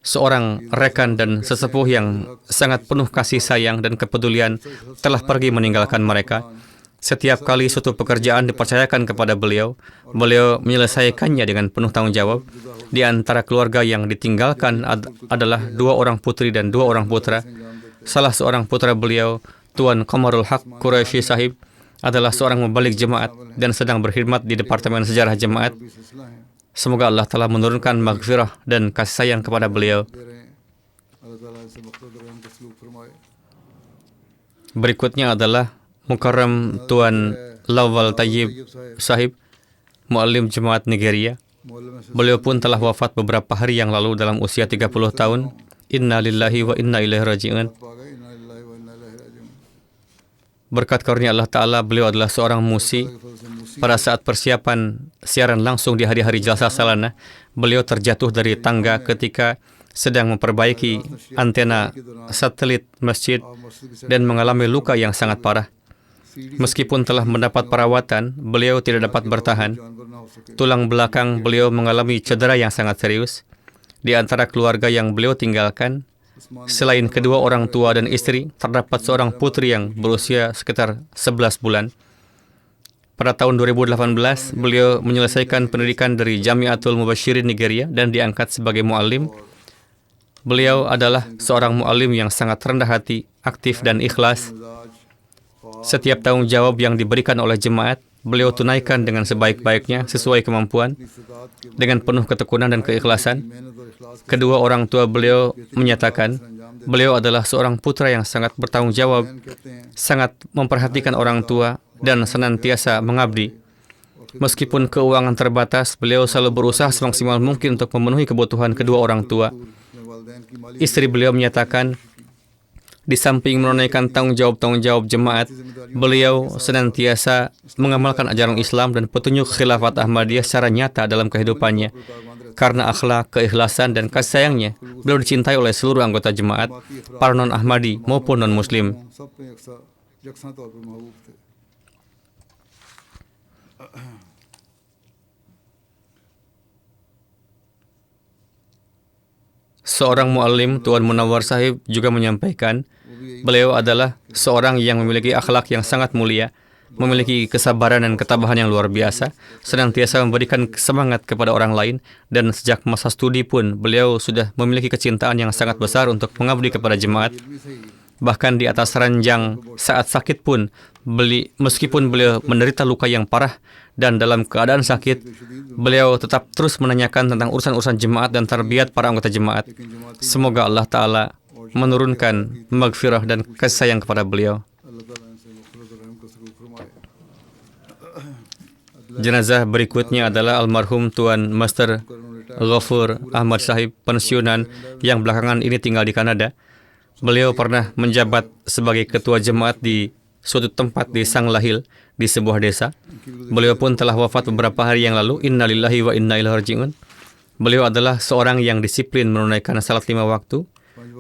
seorang rekan dan sesepuh yang sangat penuh kasih sayang dan kepedulian telah pergi meninggalkan mereka. Setiap kali suatu pekerjaan dipercayakan kepada beliau, beliau menyelesaikannya dengan penuh tanggung jawab. Di antara keluarga yang ditinggalkan adalah dua orang putri dan dua orang putra. Salah seorang putra beliau, Tuan Qamarul Haq Quraisy Sahib, adalah seorang membalik jemaat dan sedang berkhidmat di Departemen Sejarah Jemaat. Semoga Allah telah menurunkan maghfirah dan kasih sayang kepada beliau. Berikutnya adalah Mukarram Tuan Lawal Tayyib Sahib, Muallim Jemaat Nigeria. Beliau pun telah wafat beberapa hari yang lalu dalam usia 30 tahun. Inna lillahi wa inna ilaihi raji'un. Berkat karunia Allah Ta'ala, beliau adalah seorang musi. Pada saat persiapan siaran langsung di hari-hari Jalsa Salanah, beliau terjatuh dari tangga ketika sedang memperbaiki antena satelit masjid dan mengalami luka yang sangat parah. Meskipun telah mendapat perawatan, beliau tidak dapat bertahan. Tulang belakang beliau mengalami cedera yang sangat serius. Di antara keluarga yang beliau tinggalkan, selain kedua orang tua dan istri, terdapat seorang putri yang berusia sekitar 11 bulan. Pada tahun 2018, beliau menyelesaikan pendidikan dari Jamiatul Mubashirin Nigeria dan diangkat sebagai muallim. Beliau adalah seorang muallim yang sangat rendah hati, aktif dan ikhlas. Setiap tanggung jawab yang diberikan oleh jemaat, beliau tunaikan dengan sebaik-baiknya sesuai kemampuan, dengan penuh ketekunan dan keikhlasan. Kedua orang tua beliau menyatakan, beliau adalah seorang putra yang sangat bertanggung jawab, sangat memperhatikan orang tua, dan senantiasa mengabdi. Meskipun keuangan terbatas, beliau selalu berusaha semaksimal mungkin untuk memenuhi kebutuhan kedua orang tua. Istri beliau menyatakan, di samping menunaikan tanggung jawab jemaat, beliau senantiasa mengamalkan ajaran Islam dan petunjuk Khilafat Ahmadiyah secara nyata dalam kehidupannya. Karena akhlak, keikhlasan, dan kasih sayangnya, beliau dicintai oleh seluruh anggota jemaat, para non-Ahmadi maupun non-Muslim. Seorang muallim, Tuan Munawwar Sahib, juga menyampaikan, beliau adalah seorang yang memiliki akhlak yang sangat mulia, memiliki kesabaran dan ketabahan yang luar biasa, senantiasa memberikan semangat kepada orang lain, dan sejak masa studi pun beliau sudah memiliki kecintaan yang sangat besar untuk mengabdi kepada jemaat. Bahkan di atas ranjang saat sakit pun, meskipun beliau menderita luka yang parah dan dalam keadaan sakit, beliau tetap terus menanyakan tentang urusan-urusan jemaat dan tarbiyat para anggota jemaat. Semoga Allah Ta'ala menurunkan maghfirah dan kasih sayang kepada beliau. Jenazah berikutnya adalah almarhum Tuan Master Ghafur Ahmad Sahib, pensiunan yang belakangan ini tinggal di Kanada. Beliau pernah menjabat sebagai ketua jemaat di suatu tempat di Sanglahil, di sebuah desa. Beliau pun telah wafat beberapa hari yang lalu. Inna lillahi wa inna ilaihi raji'un. Beliau adalah seorang yang disiplin menunaikan salat 5 waktu,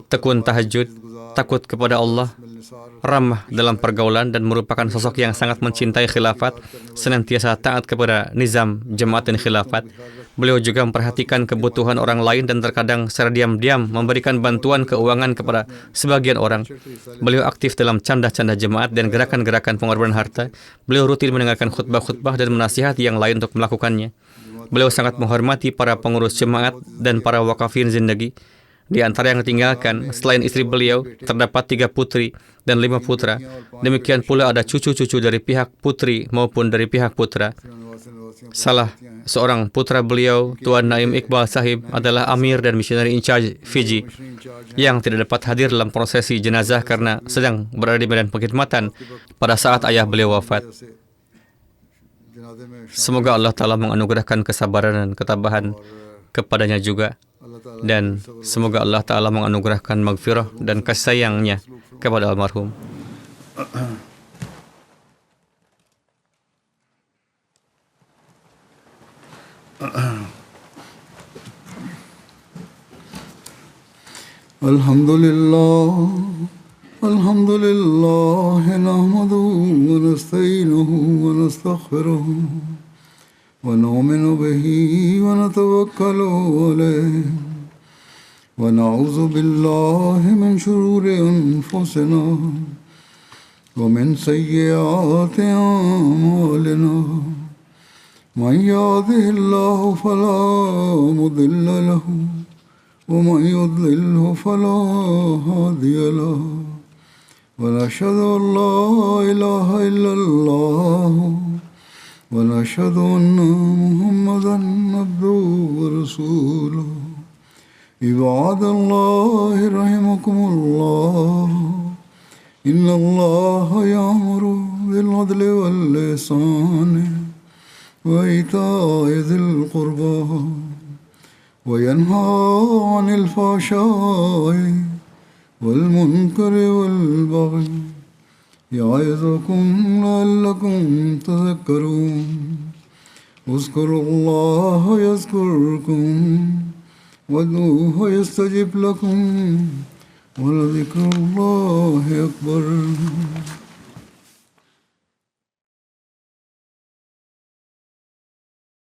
tekun tahajud, takut kepada Allah, ramah dalam pergaulan dan merupakan sosok yang sangat mencintai khilafat, senantiasa taat kepada nizam jemaat dan khilafat. Beliau juga memperhatikan kebutuhan orang lain dan terkadang secara diam-diam memberikan bantuan keuangan kepada sebagian orang. Beliau aktif dalam canda-canda jemaat dan gerakan-gerakan pengorbanan harta. Beliau rutin mendengarkan khutbah-khutbah dan menasihati yang lain untuk melakukannya. Beliau sangat menghormati para pengurus jemaat dan para wakafin zindagi. Di antara yang ditinggalkan, selain istri beliau, terdapat 3 putri dan 5 putra. Demikian pula ada cucu-cucu dari pihak putri maupun dari pihak putra. Salah seorang putra beliau, Tuan Naim Iqbal Sahib, adalah Amir dan Missionary in Charge Fiji yang tidak dapat hadir dalam prosesi jenazah karena sedang berada di medan pengkhidmatan pada saat ayah beliau wafat. Semoga Allah Ta'ala menganugerahkan kesabaran dan ketabahan kepadanya juga. Dan semoga Allah Ta'ala menganugerahkan maghfirah dan kasih sayangnya kepada almarhum. Alhamdulillah nahmaduhu wa nasta'inuhu wa nastaghfiruhu wa nu'minu bihi wa natawakkalu alayhi wa na'udzu billahi min shururi anfusina wa min sayyiati a'malina. Man yahdihillahu fala mudilla lahu wa man yudlilhu fala hadiya lahu. ونشهد أن لا إله إلا الله ونشهد أن محمدا عبده ورسوله. عباد الله رحمكم الله إن الله يأمر بالعدل والإحسان وإيتاء ذي القربى وينهى عن الفحشاء والمنكر والبغي يعظكم لعلكم تذكرون. اذكروا الله يذكركم وادعوه يستجب لكم ولذكر الله أكبر.